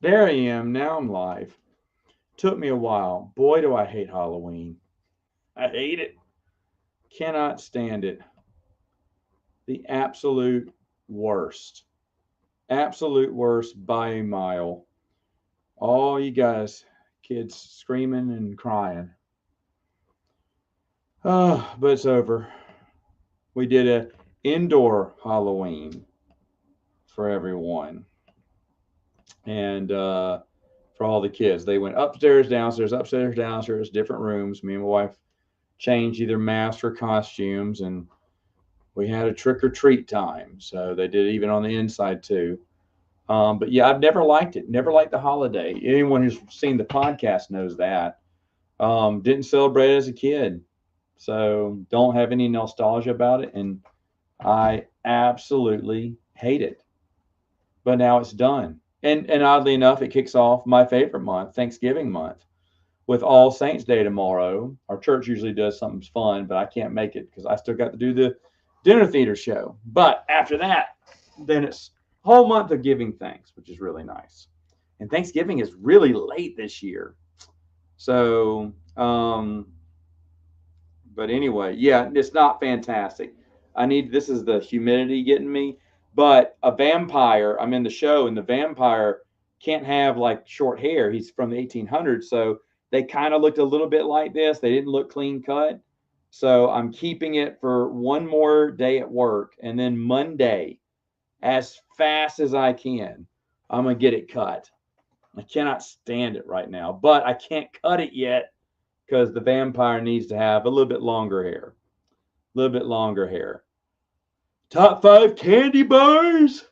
There I am. Now I'm live. Took me a while. Boy, do I hate Halloween. I hate it. Cannot stand it. The absolute worst. Absolute worst by a mile. All you guys, kids screaming and crying. Oh, but it's over. We did a indoor Halloween for everyone. And for all the kids. They went upstairs, downstairs, different rooms. Me and my wife changed either masks or costumes, and we had a trick or treat time. So they did even on the inside too. But yeah, I've never liked it. Never liked the holiday. Anyone who's seen the podcast knows that. Didn't celebrate it as a kid, so don't have any nostalgia about it, and I absolutely hate it. But now it's done. And oddly enough, it kicks off my favorite month, Thanksgiving month, with All Saints Day tomorrow. Our church usually does something fun, but I can't make it because I still got to do the dinner theater show. But after that, then it's a whole month of giving thanks, which is really nice. And Thanksgiving is really late this year. So, but anyway, yeah, it's not fantastic. This is the humidity getting me. But a vampire, I'm in the show, and the vampire can't have like short hair. He's from the 1800s. So they kind of looked a little bit like this. They didn't look clean cut. So I'm keeping it for one more day at work. And then Monday, as fast as I can, I'm going to get it cut. I cannot stand it right now, but I can't cut it yet because the vampire needs to have a little bit longer hair. A little bit longer hair. Top five candy bars.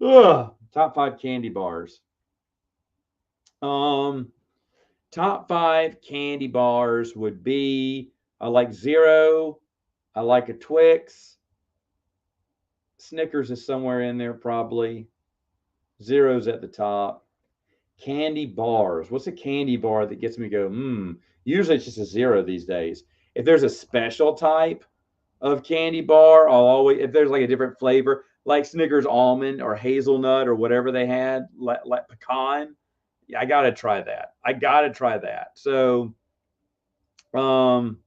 Ugh. Top five candy bars. Um, Top five candy bars would be I like Zero. I like a Twix. Snickers is somewhere in there probably. Zero's at the top. Candy bars. What's a candy bar that gets me to go, Usually it's just a Zero these days. If there's a special type of candy bar, I'll always, if there's like a different flavor, like Snickers almond or hazelnut or whatever they had, like pecan, yeah, I gotta try that. I gotta try that. So, um,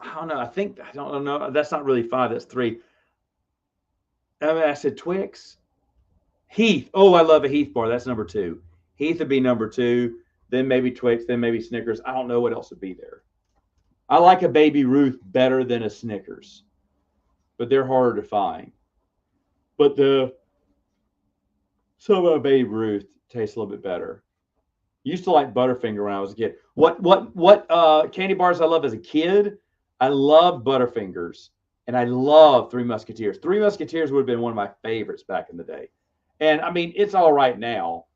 I don't know. I don't know. That's not really five. That's three. I said Twix. Heath. Oh, I love a Heath bar. That's number two. Heath would be number two. Then maybe Twix. Then maybe Snickers. I don't know what else would be there. I like a Baby Ruth better than a Snickers, but they're harder to find. But the some of Baby Ruth tastes a little bit better. Used to like Butterfinger when I was a kid. What candy bars I love as a kid? I loved Butterfingers, and I love Three Musketeers. Three Musketeers would have been one of my favorites back in the day. And I mean, it's all right now,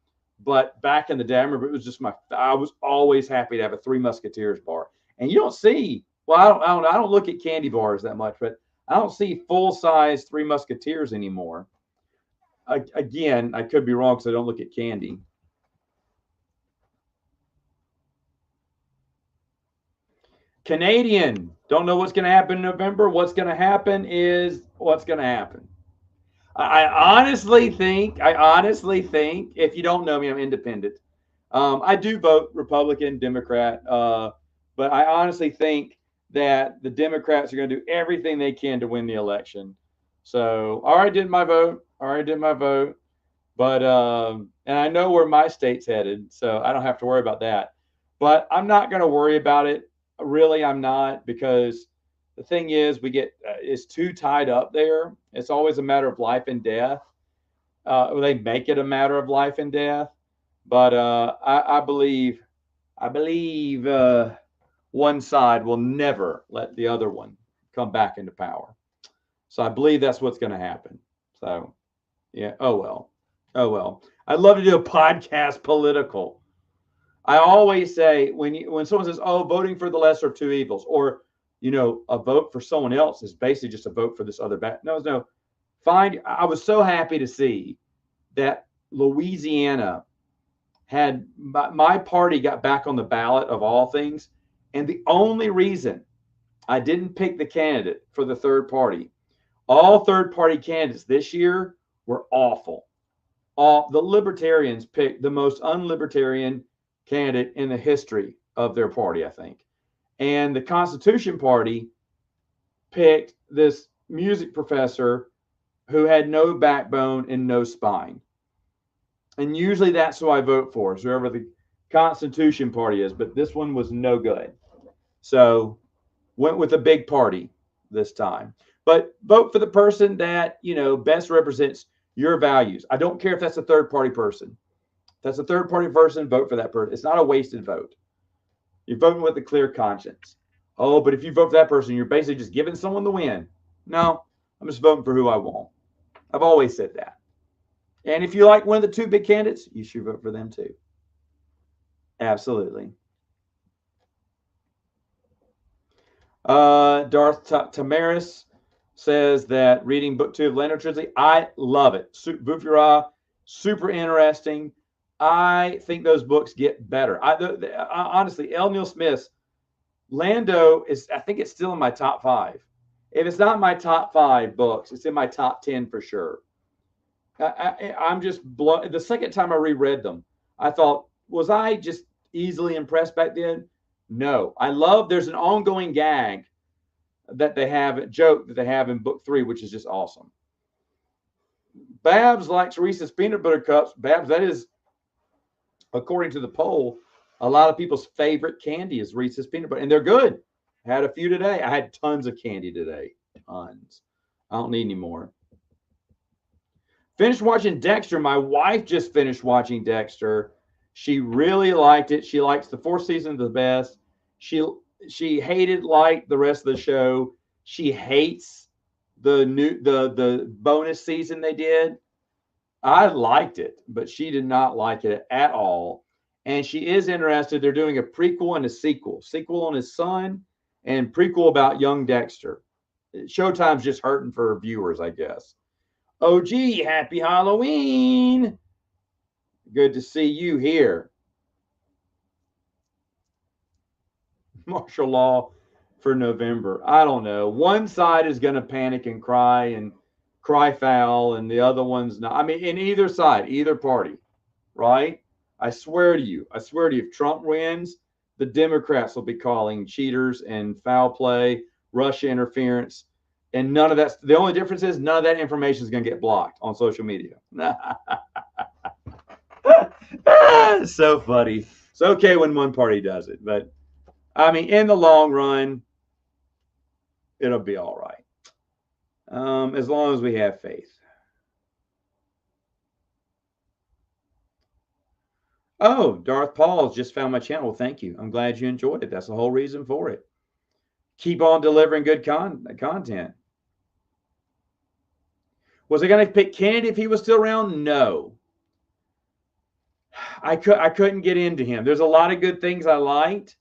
but back in the day, I remember it was just I was always happy to have a Three Musketeers bar. And you don't see, well, I don't look at candy bars that much, but I don't see full size Three Musketeers anymore. Again, I could be wrong because I don't look at candy. Canadian. Don't know what's going to happen in November. What's going to happen is what's going to happen. I honestly think, if you don't know me, I'm independent. I do vote Republican, Democrat, but I honestly think that the Democrats are going to do everything they can to win the election. So, I already did my vote. But and I know where my state's headed, so I don't have to worry about that. But I'm not going to worry about it. Really, I'm not, because the thing is, we get it's too tied up there. It's always a matter of life and death. They make it a matter of life and death, but I believe one side will never let the other one come back into power. So I believe that's what's going to happen. So yeah. Oh well. Oh well. I'd love to do a podcast political. I always say when someone says, "Oh, voting for the lesser of two evils," or a vote for someone else is basically just a vote for this other back. No, no. Find. I was so happy to see that Louisiana had my party got back on the ballot of all things, and the only reason I didn't pick the candidate for the third party, all third party candidates this year were awful. the libertarians picked the most unlibertarian candidate in the history of their party, I think. And the Constitution Party picked this music professor who had no backbone and no spine. And usually that's who I vote for, is whoever the Constitution Party is. But this one was no good. So went with a big party this time. But vote for the person that, best represents your values. I don't care if that's a third party person. If that's a third party person, vote for that person. It's not a wasted vote. You're voting with a clear conscience. Oh, but if you vote for that person, you're basically just giving someone the win. No, I'm just voting for who I want. I've always said that. And if you like one of the two big candidates, you should vote for them too. Absolutely. Darth Tamaris says that reading book 2 of Lando Trilogy, I love it. Bufura, super interesting. I think those books get better. Honestly, L. Neil Smith's Lando is, I think it's still in my top 5. If it's not my top 5 books, it's in my top 10 for sure. I'm just blown. The second time I reread them, I thought, was I just easily impressed back then? No. There's an ongoing gag that they have, a joke that they have in book 3, which is just awesome. Babs likes Reese's peanut butter cups. Babs, that is, according to the poll, a lot of people's favorite candy is Reese's peanut butter, and they're good. I had a few today. I had tons of candy today. Tons. I don't need any more. Finished watching Dexter. My wife just finished watching Dexter. She really liked it. She likes the 4th season the best. She hated like the rest of the show. She hates the bonus season they did. I liked it, but she did not like it at all. And she is interested. They're doing a prequel and a sequel. Sequel on his son and prequel about young Dexter. Showtime's just hurting for viewers, I guess. OG, happy Halloween. Good to see you here. Martial law for November. I don't know. One side is going to panic and cry foul, and the other one's not. I mean, in either side, either party, right? I swear to you, if Trump wins, the Democrats will be calling cheaters and foul play, Russia interference, and none of that. The only difference is none of that information is going to get blocked on social media. So funny. It's okay when one party does it, but I mean, in the long run, it'll be all right. As long as we have faith. Oh, Darth Paul's just found my channel. Thank you. I'm glad you enjoyed it. That's the whole reason for it. Keep on delivering good content. Was I going to pick Kennedy if he was still around? No. I couldn't get into him. There's a lot of good things I liked.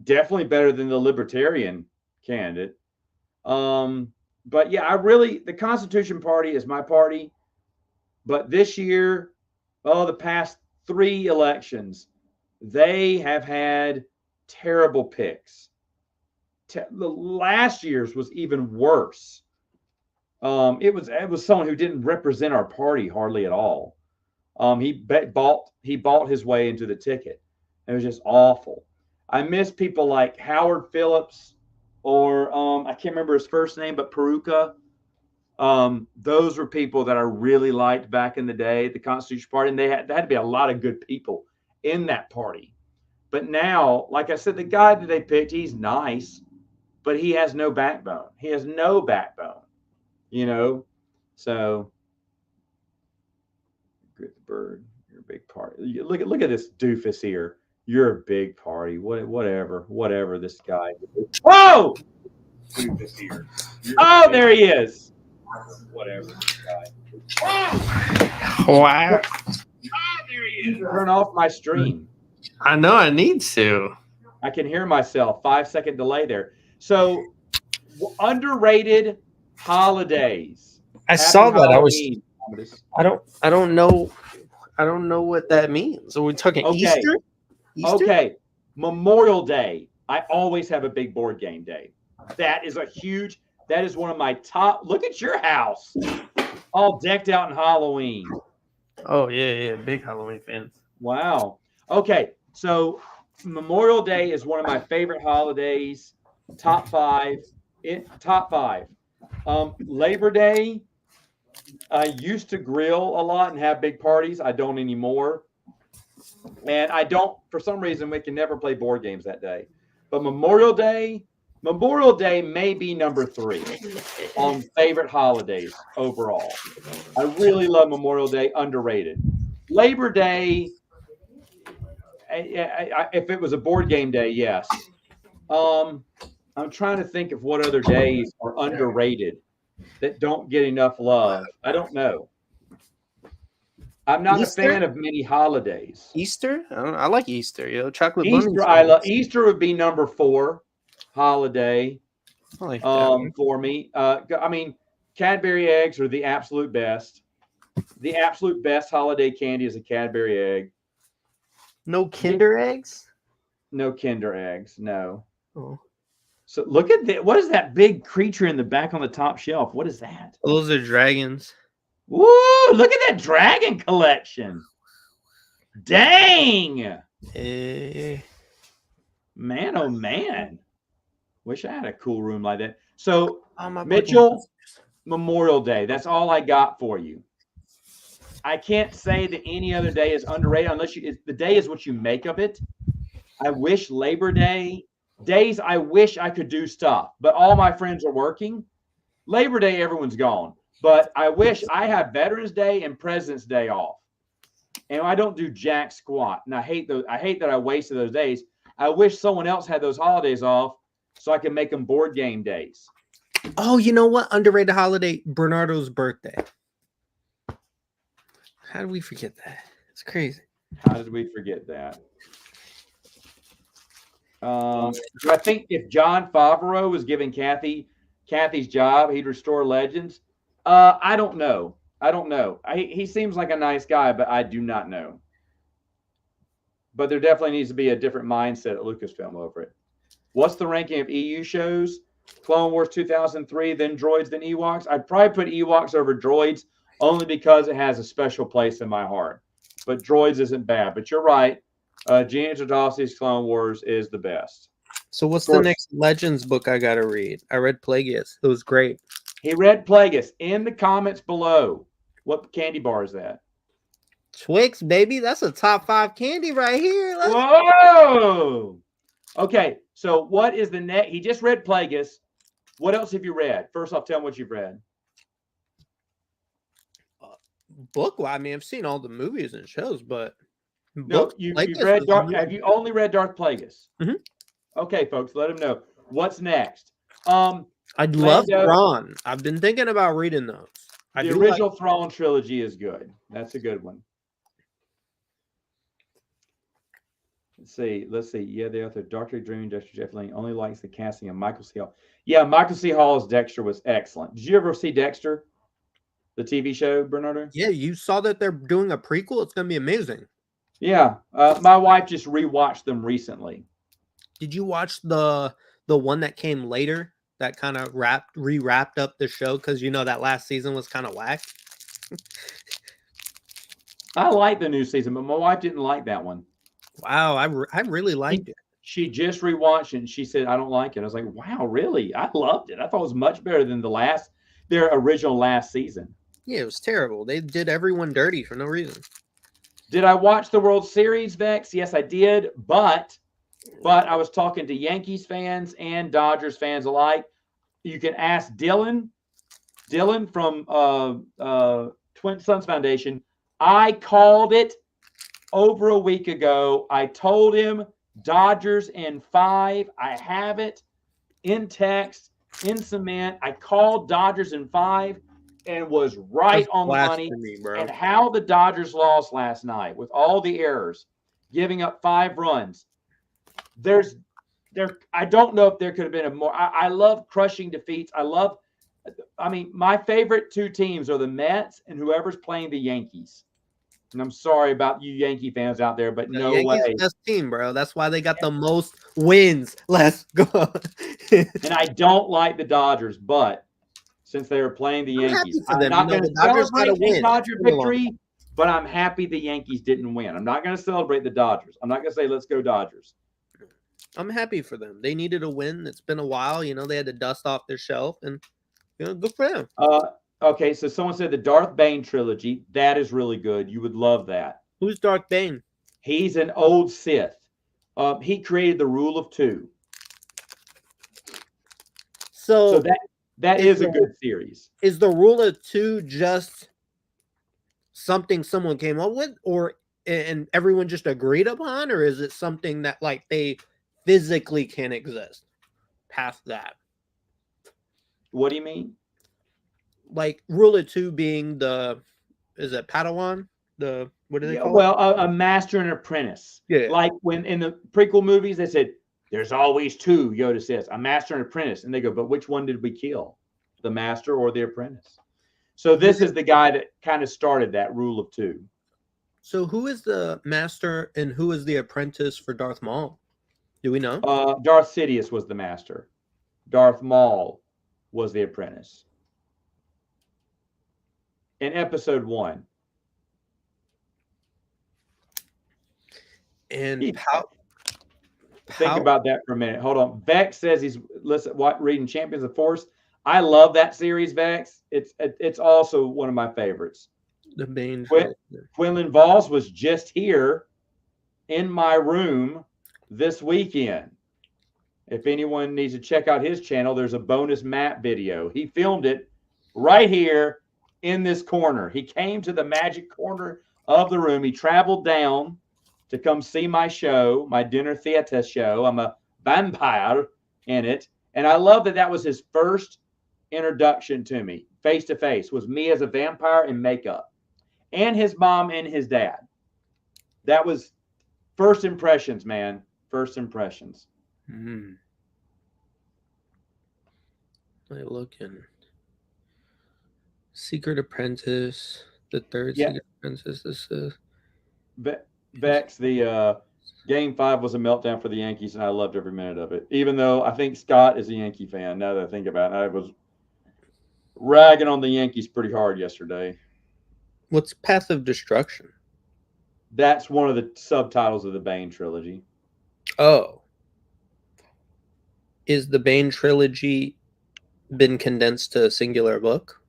Definitely better than the Libertarian candidate. But yeah, the Constitution Party is my party. But this year, the past 3 elections, they have had terrible picks. The last year's was even worse. It was someone who didn't represent our party hardly at all. He bought his way into the ticket. It was just awful. I miss people like Howard Phillips or I can't remember his first name, but Peruka. Those were people that I really liked back in the day, the Constitution Party, and there had to be a lot of good people in that party. But now, like I said, the guy that they picked, he's nice, but he has no backbone. He has no backbone, So, good bird, you're a big party. Look at this doofus here. You're a big party. Whatever. This guy. Whoa! Doofus here. Oh, there he is. Whatever. Wow. Oh, there he is. Turn off my stream. I know I need to. I can hear myself. 5-second delay there. So, underrated holidays. I saw that. I don't know what that means. Are we talking Easter? Okay. Memorial Day. I always have a big board game day. That is one of my top. Look at your house. All decked out in Halloween. Oh yeah, big Halloween fans. Wow. Okay, so Memorial Day is one of my favorite holidays. Top five. Top five. Labor Day. I used to grill a lot and have big parties. I don't anymore. And I don't, for some reason, we can never play board games that day. But Memorial Day may be number 3 on favorite holidays overall. I really love Memorial Day, underrated. Labor Day, if it was a board game day, yes. I'm trying to think of what other days are underrated that don't get enough love. I don't know. I'm not Easter? a fan of many holidays. Easter? I like Easter. Chocolate Easter, bunnies. I love Easter would be number 4 holiday I like that. for me. I mean, Cadbury eggs are the absolute best. The absolute best holiday candy is a Cadbury egg. No Kinder eggs? No Kinder eggs. No. Oh. So look at that. What is that big creature in the back on the top shelf? What is that? Those are dragons. Woo! Look at that dragon collection. Dang. Man, oh man. Wish I had a cool room like that. So, Mitchell, Memorial Day. That's all I got for you. I can't say that any other day is underrated unless the day is what you make of it. I wish Labor Day, days I wish I could do stuff, but all my friends are working. Labor Day, everyone's gone. But I wish I have Veterans Day and President's Day off. And I don't do jack squat. And I hate those. I hate that I wasted those days. I wish someone else had those holidays off so I can make them board game days. Oh, you know what? Underrated holiday, Bernardo's birthday. How did we forget that? It's crazy. How did we forget that? I think if John Favreau was giving Kathy's job, he'd restore Legends. I don't know. He seems like a nice guy, but I do not know. But there definitely needs to be a different mindset at Lucasfilm over it. What's the ranking of EU shows? Clone Wars 2003, then Droids, then Ewoks. I'd probably put Ewoks over Droids only because it has a special place in my heart. But Droids isn't bad. But you're right. Gina Tadasi's Clone Wars is the best. So what's the next Legends book I got to read? I read Plagueis. It was great. He read Plagueis. In the comments below, what candy bar is that? Twix, baby. That's a top 5 candy right here. Whoa! Okay, so what is the next? He just read Plagueis. What else have you read? First off, tell him what you've read. Book? Well, I mean, I've seen all the movies and shows, but no, you've read Darth. Have you only read Darth Plagueis? Mm-hmm. Okay, folks, let him know. What's next? I'd love Thrawn. I've been thinking about reading those. The original Thrawn trilogy is good. That's a good one. Let's see. Yeah, the author, Dr. Dream, Dexter Jeff Lane, only likes the casting of Michael C. Hall. Yeah, Michael C. Hall's Dexter was excellent. Did you ever see Dexter, the TV show, Bernardo? Yeah, you saw that they're doing a prequel. It's going to be amazing. Yeah, my wife just rewatched them recently. Did you watch the one that came later that kind of re-wrapped up the show? Because you know that last season was kind of whack. I like the new season, but my wife didn't like that one. Wow, I really liked it. She just rewatched it and she said, I don't like it. I was like, wow, really? I loved it. I thought it was much better than their original last season. Yeah, it was terrible. They did everyone dirty for no reason. Did I watch the World Series, Vex? Yes, I did. But I was talking to Yankees fans and Dodgers fans alike. You can ask Dylan from Twin Sons Foundation. I called it over a week ago. I told him Dodgers in 5. I have it in text, in cement. I called Dodgers in 5 and was right on the money. And how the Dodgers lost last night with all the errors, giving up 5 runs. I don't know if there could have been a more. I love crushing defeats. My favorite 2 teams are the Mets and whoever's playing the Yankees. And I'm sorry about you Yankee fans out there, but no way. Yankees best team, bro. That's why they got the most wins. Let's go. And I don't like the Dodgers, but since they were playing the Yankees, I'm not going to celebrate a Dodger victory, but I'm happy the Yankees didn't win. I'm not going to celebrate the Dodgers. I'm not going to say let's go Dodgers. I'm happy for them. They needed a win. It's been a while. They had to dust off their shelf, and good for them. Okay, so someone said the Darth Bane trilogy. That is really good. You would love that. Who's Darth Bane? He's an old Sith. He created the Rule of Two. So that is a good series. Is the Rule of Two just something someone came up with, and everyone just agreed upon, or is it something that like they physically can exist past that? What do you mean? Like Rule of Two being is it Padawan? What do they call it? Well, a master and apprentice. Yeah. Like when in the prequel movies they said there's always two, Yoda says, a master and apprentice. And they go, but which one did we kill? The master or the apprentice? So this is the guy that kind of started that Rule of Two. So who is the master and who is the apprentice for Darth Maul? Do we know? Darth Sidious was the master. Darth Maul was the apprentice. In episode 1. And think about that for a minute. Hold on. Vex says he's reading Champions of Force. I love that series, Vex. It's also one of my favorites. The Bane. Quinlan Voss was just here in my room this weekend. If anyone needs to check out his channel, there's a bonus map video. He filmed it right here in this corner. He came to the magic corner of the room. He traveled down to come see my show, my dinner theater show. I'm a vampire in it. And I love that was his first introduction to me, face to face, was me as a vampire in makeup, and his mom and his dad. That was first impressions, man. First impressions. Mm. I look in Secret Apprentice, the third Secret Apprentice. This is Vex, the Game 5 was a meltdown for the Yankees, and I loved every minute of it. Even though I think Scott is a Yankee fan, now that I think about it, I was ragging on the Yankees pretty hard yesterday. What's Path of Destruction? That's one of the subtitles of the Bane trilogy. Oh. Is the Bane trilogy been condensed to a singular book?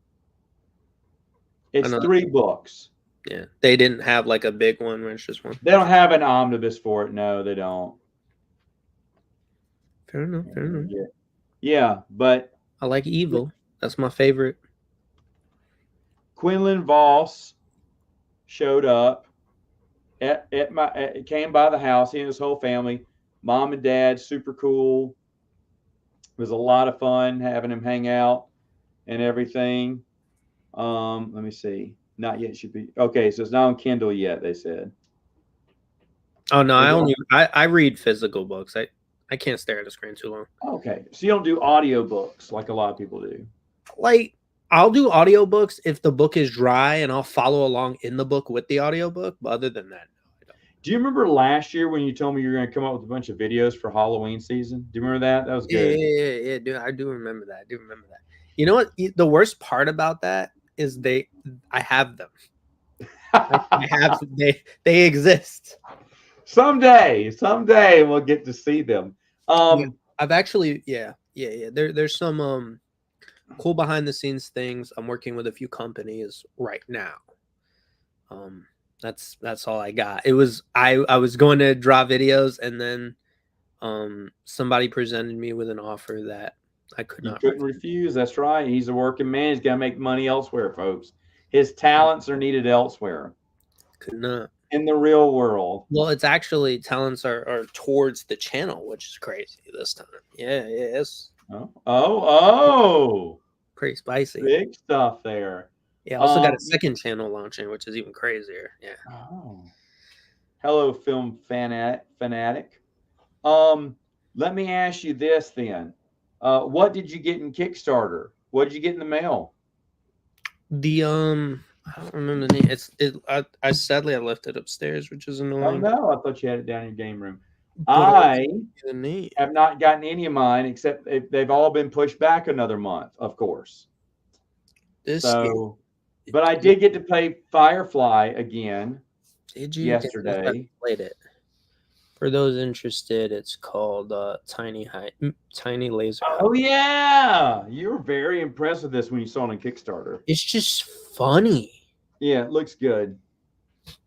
It's 3 books. Yeah. They didn't have like a big one where it's just one. They don't have an omnibus for it. No, they don't. Fair enough. Yeah, but I like Evil. That's my favorite. Quinlan Voss showed up came by the house. He and his whole family, mom and dad, super cool. It was a lot of fun having him hang out and everything. Let me see. Not yet. Should be okay. So it's not on Kindle yet. They said. Oh no, I read physical books. I can't stare at a screen too long. Okay, so you don't do audiobooks like a lot of people do. Like I'll do audiobooks if the book is dry, and I'll follow along in the book with the audiobook. But other than that, no, I don't. Do you remember last year when you told me you were going to come up with a bunch of videos for Halloween season? Do you remember that? That was good. Yeah, dude. I do remember that. You know what? The worst part about that is I have them. They exist. Someday we'll get to see them. I've actually, yeah. There's some cool behind the scenes things. I'm working with a few companies right now. That's all I got. It was I was going to draw videos, and then somebody presented me with an offer that I couldn't refuse. That's right. He's a working man. He's got to make money elsewhere, folks. His talents are needed elsewhere. Could not. In the real world. Well, it's actually talents are towards the channel, which is crazy this time. Yeah, it's pretty spicy. Big stuff there. Yeah, I also got a second channel launching, which is even crazier. Yeah. Oh. Hello, film fanatic. Let me ask you this then. What did you get in Kickstarter? What did you get in the mail? I don't remember the name. I sadly left it upstairs, which is annoying. Oh no, I thought you had it down in your game room. I have not gotten any of mine, except they've all been pushed back another month, of course. But I did get to play Firefly again Did you? Damn, I yesterday. played it. For those interested, it's called Tiny Laser High. Oh yeah, you were very impressed with this when you saw it on Kickstarter. It's just funny. Yeah, it looks good.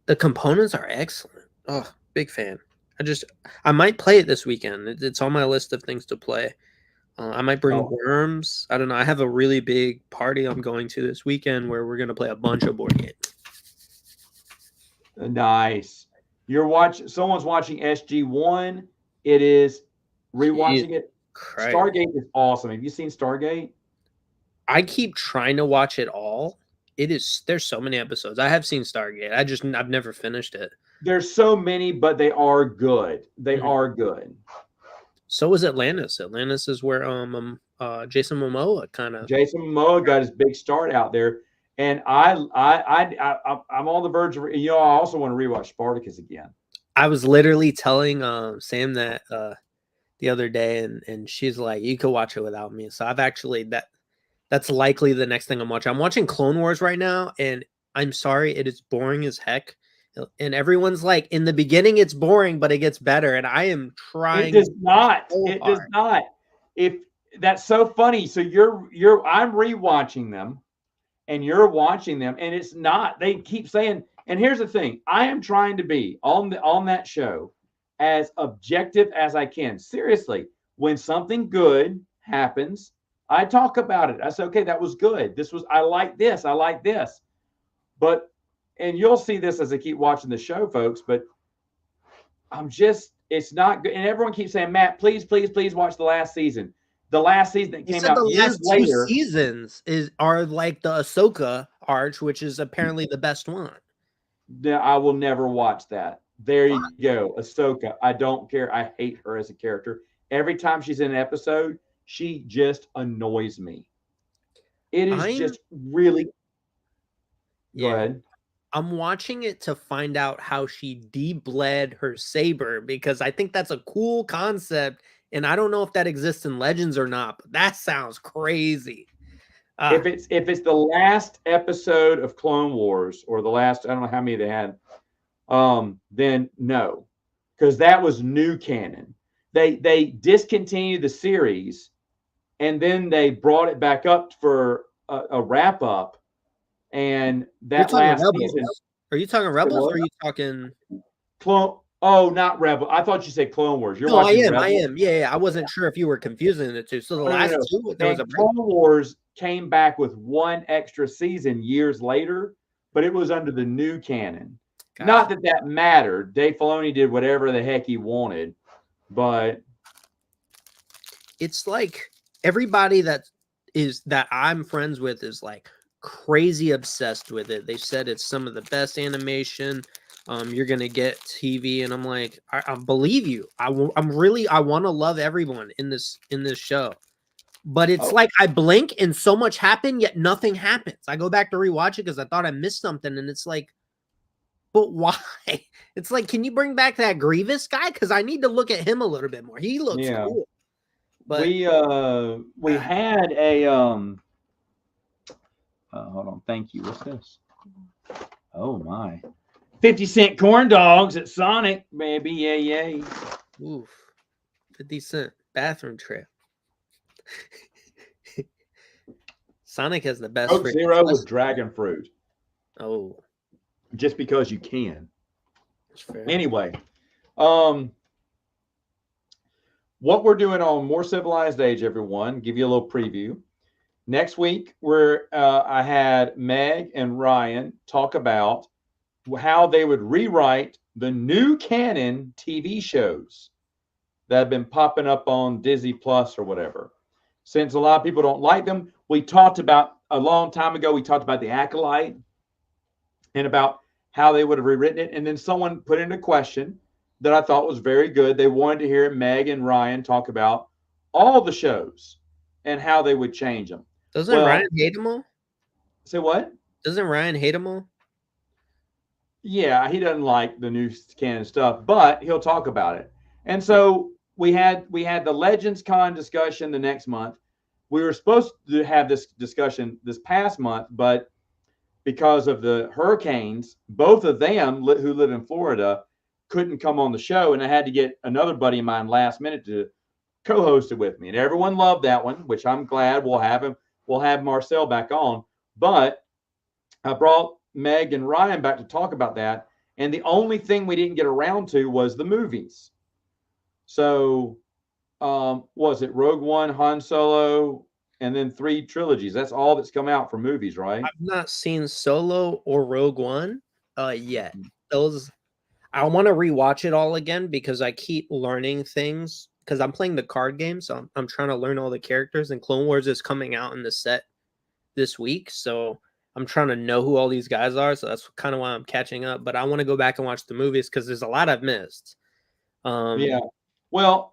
The components are excellent. Oh, big fan. I might play it this weekend. It's on my list of things to play. I might bring Oh, worms. I don't know. I have a really big party I'm going to this weekend where we're gonna play a bunch of board games. nice. Someone's watching SG1. It is rewatching it. Christ. Stargate is awesome. Have you seen Stargate? I keep trying to watch it all. There's so many episodes. I have seen Stargate. I've never finished it. There's so many, but they are good. They are good. So is Atlantis. Atlantis is where Jason Momoa kind of. Jason Momoa got his big start out there, and I'm on the verge of. I also want to rewatch Spartacus again. I was literally telling Sam that the other day, and she's like, "You could watch it without me." So I've actually that's likely the next thing I'm watching. I'm watching Clone Wars right now, and I'm sorry, it is boring as heck. And everyone's like, in the beginning, it's boring, but it gets better. And I am trying. It does not. So it hard. does not. If that's so funny. So I'm rewatching them, and you're watching them, and it's not. They keep saying. And here's the thing: I am trying to be on that show as objective as I can. Seriously, when something good happens, I talk about it. I say, okay, that was good. I like this. I like this. But, and you'll see this as I keep watching the show, folks, but it's not good. And everyone keeps saying, Matt, please, please, please watch the last season. The last season that came out years later. Two seasons are like the Ahsoka arc, which is apparently the best one. I will never watch that. There you go. Ahsoka. I don't care. I hate her as a character. Every time she's in an episode, she just annoys me. It is just really. Go ahead. I'm watching it to find out how she de-bled her saber, because I think that's a cool concept, and I don't know if that exists in Legends or not, but that sounds crazy. If it's the last episode of Clone Wars, or the last, I don't know how many they had, then no, because that was new canon. They discontinued the series, and then they brought it back up for a wrap up. And that last season. Are you talking Rebels, or are you talking Clone? Oh, not Rebel. I thought you said Clone Wars. You're watching Rebels? I am. Yeah, I wasn't sure if you were confusing the two. So the last two, there was a Clone Wars came back with one extra season years later, but it was under the new canon. Gotcha. Not that mattered. Dave Filoni did whatever the heck he wanted, but it's like everybody that I'm friends with is like crazy obsessed with it. They said it's some of the best animation you're gonna get TV, and I'm like, I believe you. I want to love everyone in this show, but it's like I blink and so much happened, yet nothing happens. I go back to rewatch it because I thought I missed something, and it's like, but why? It's like, can you bring back that Grievous guy? Because I need to look at him a little bit more. He looks cool. But we had a hold on, thank you. What's this? Oh my. 50-cent corn dogs at Sonic, baby. Yay. Oof. 50-cent bathroom trip. Sonic has the best. Coke Zero with dragon fruit. Oh. Just because you can. Anyway, what we're doing on More Civilized Age, everyone, give you a little preview. Next week, I had Meg and Ryan talk about how they would rewrite the new canon TV shows that have been popping up on Disney Plus or whatever. Since a lot of people don't like them, we talked about a long time ago, we talked about The Acolyte and about how they would have rewritten it. And then someone put in a question that I thought was very good. They wanted to hear Meg and Ryan talk about all the shows and how they would change them. Doesn't Ryan hate them all? Say what? Doesn't Ryan hate them all? Yeah, he doesn't like the new canon stuff, but he'll talk about it. And so we had the Legends Con discussion the next month. We were supposed to have this discussion this past month, but because of the hurricanes, both of them who live in Florida couldn't come on the show, and I had to get another buddy of mine last minute to co-host it with me, and everyone loved that one, which I'm glad we'll have him. We'll have Marcel back on, but I brought Meg and Ryan back to talk about that, and the only thing we didn't get around to was the movies. So, was it Rogue One, Han Solo, and then 3 trilogies? That's all that's come out for movies, right? I've not seen Solo or Rogue One yet. Those I want to rewatch it all again because I keep learning things because I'm playing the card game, so I'm trying to learn all the characters. And Clone Wars is coming out in the set this week, so I'm trying to know who all these guys are. So that's kind of why I'm catching up. But I want to go back and watch the movies because there's a lot I've missed. Yeah. Well,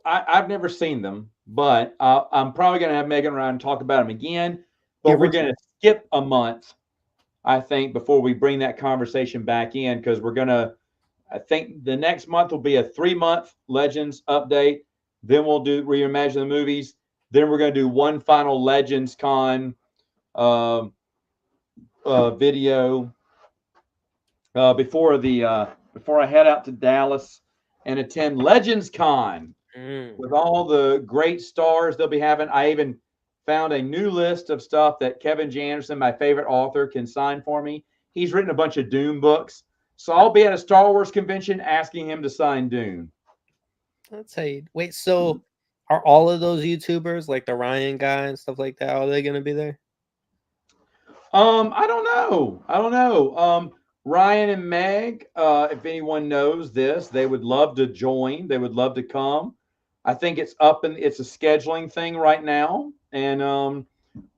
I've never seen them, but I'm probably going to have Megan around and talk about them again. But we're going to skip a month, I think, before we bring that conversation back in because we're going to. I think the next month will be a 3-month Legends update. Then we'll do Reimagine the Movies. Then we're going to do one final Legends Con video before I head out to Dallas and attend Legends Con with all the great stars they'll be having. I even found a new list of stuff that Kevin J. Anderson, my favorite author, can sign for me. He's written a bunch of Dune books. So I'll be at a Star Wars convention asking him to sign Dune. Let's say, wait, so are all of those YouTubers, like the Ryan guy and stuff like that, are they going to be there? I don't know. Ryan and Meg, if anyone knows this, they would love to join. They would love to come. I think it's it's a scheduling thing right now. And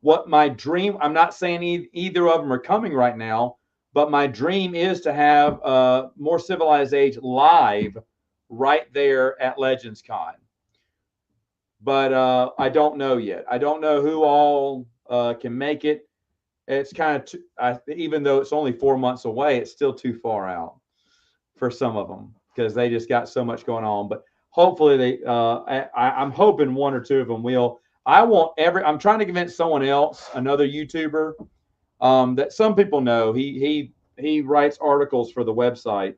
what my dream, I'm not saying either of them are coming right now, but my dream is to have more Civilized Age live right there at Legends Con. But I don't know yet. I don't know who all can make it. It's kind of, even though it's only 4 months away, it's still too far out for some of them because they just got so much going on. But hopefully I'm hoping 1 or 2 of them will. I'm trying to convince someone else, another YouTuber, that some people know. He writes articles for the website,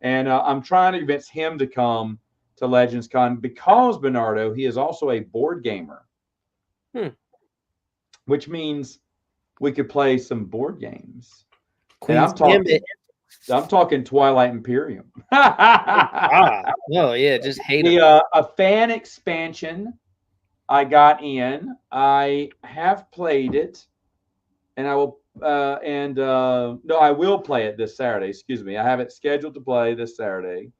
and I'm trying to convince him to come to Legends Con because Bernardo, he is also a board gamer, which means we could play some board games. Queen's And I'm talking Twilight Imperium. Oh yeah, just hate it. A fan expansion I got in. I have played it, and I will no, I will play it this Saturday. Excuse me. I have it scheduled to play this Saturday.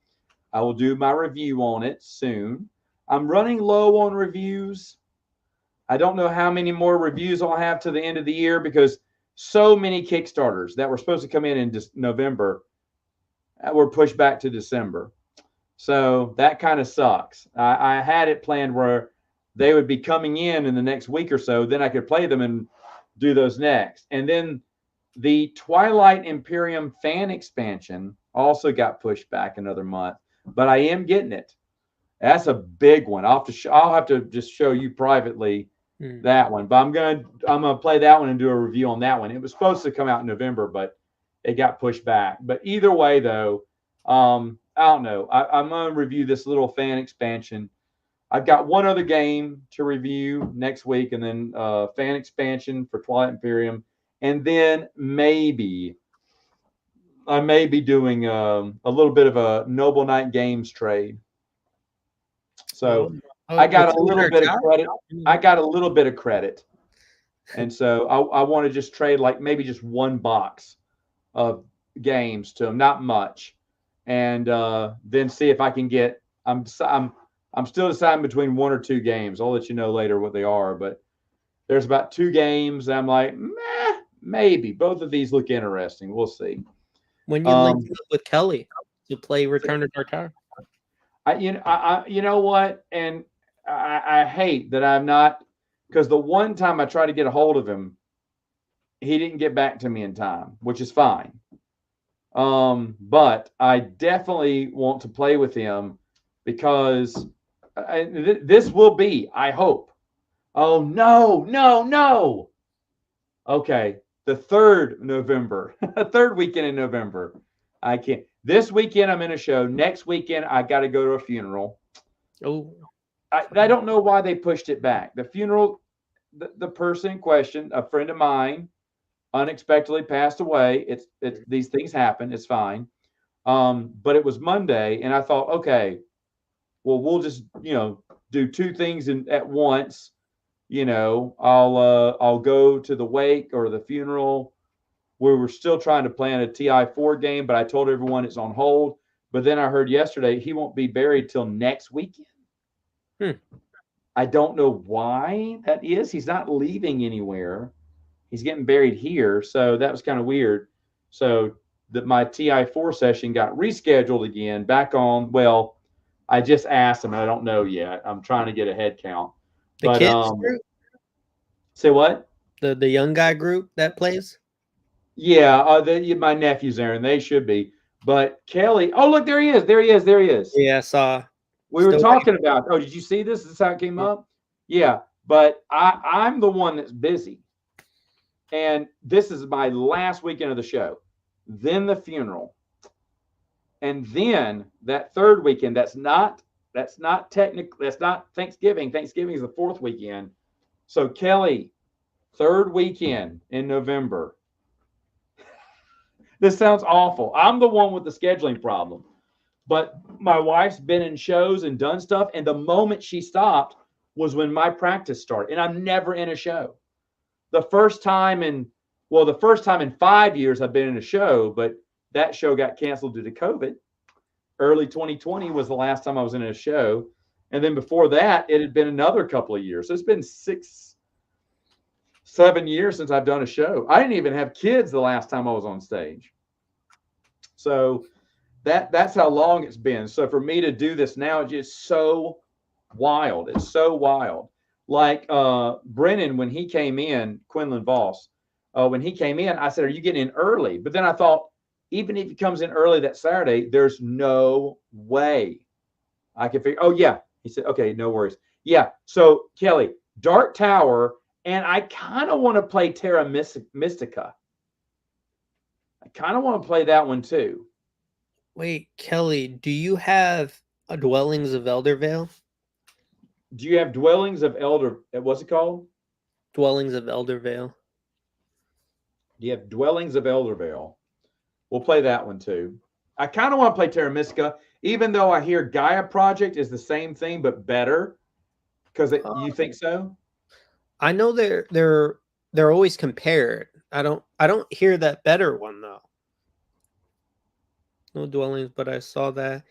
I will do my review on it soon. I'm running low on reviews. I don't know how many more reviews I'll have to the end of the year because so many Kickstarters that were supposed to come in November were pushed back to December. So that kind of sucks. I had it planned where they would be coming in the next week or so. Then I could play them and do those next. And then the Twilight Imperium fan expansion also got pushed back another month, but I am getting it. That's a big one. I'll have to just show you privately that one. But I'm gonna play that one and do a review on that one. It was supposed to come out in November, but it got pushed back. But either way, though, I don't know. I'm gonna review this little fan expansion. I've got one other game to review next week, and then fan expansion for Twilight Imperium, and then maybe I may be doing a little bit of a Noble Knight Games trade. So I got a little bit of credit. I got a little bit of credit, and so I want to just trade like maybe just 1 box of games to them, not much, and then see if I can get. I'm still deciding between 1 or 2 games. I'll let you know later what they are, but there's about 2 games. I'm like, maybe both of these look interesting. We'll see. When you link up with Kelly to play Return to Dark Tower, you know what, and I hate that I'm not, because the one time I tried to get a hold of him, he didn't get back to me in time, which is fine. But I definitely want to play with him because this will be, I hope. Oh, no. Okay. the 3rd November, third weekend in November. I can't. This weekend I'm in a show. Next weekend I got to go to a funeral. Oh, I don't know why they pushed it back. The funeral, the person in question, a friend of mine, unexpectedly passed away. It's these things happen. It's fine. But it was Monday, and I thought, okay, well, we'll just do two things at once. I'll go to the wake or the funeral. We were still trying to plan a TI4 game, but I told everyone it's on hold. But then I heard yesterday he won't be buried till next weekend. Hmm. I don't know why that is. He's not leaving anywhere. He's getting buried here, so that was kind of weird. So that my TI4 session got rescheduled again, back on. Well, I just asked him. I don't know yet. I'm trying to get a head count. the But kids group, say what? the young guy group that plays. Yeah, my nephew's there, and they should be. But Kelly, oh look, there he is. There he is. There he is. Yeah, I saw. We were Still talking about. Oh, did you see this? This is how it came up. Yeah, but I'm the one that's busy, and this is my last weekend of the show. Then the funeral, and then that third weekend. That's not technically. That's not Thanksgiving. Thanksgiving is the fourth weekend. So Kelly, third weekend in November. This sounds awful. I'm the one with the scheduling problem. But my wife's been in shows and done stuff. And the moment she stopped was when my practice started. And I'm never in a show. The first time in 5 years I've been in a show, but that show got canceled due to COVID. Early 2020 was the last time I was in a show. And then before that, it had been another couple of years. So it's been 7 years since I've done a show. I didn't even have kids the last time I was on stage. So that's how long it's been. So for me to do this now, it's just so wild. It's so wild. Like Brennan, when he came in, Quinlan Voss, when he came in, I said, are you getting in early? But then I thought, even if he comes in early that Saturday, there's no way I can figure. Oh, yeah. He said, okay, no worries. Yeah. So Kelly, Dark Tower, and I kind of want to play Terra Mystica. I kind of want to play that one too. Wait, Kelly, do you have a Dwellings of Eldervale? Do you have Dwellings of what's it called? Dwellings of Eldervale. Do you have Dwellings of Eldervale? We'll play that one too. I kind of want to play Terra Mystica, even though I hear Gaia Project is the same thing but better. Because you think so? I know they're always compared. I don't hear that better one though. No dwellings, but I saw that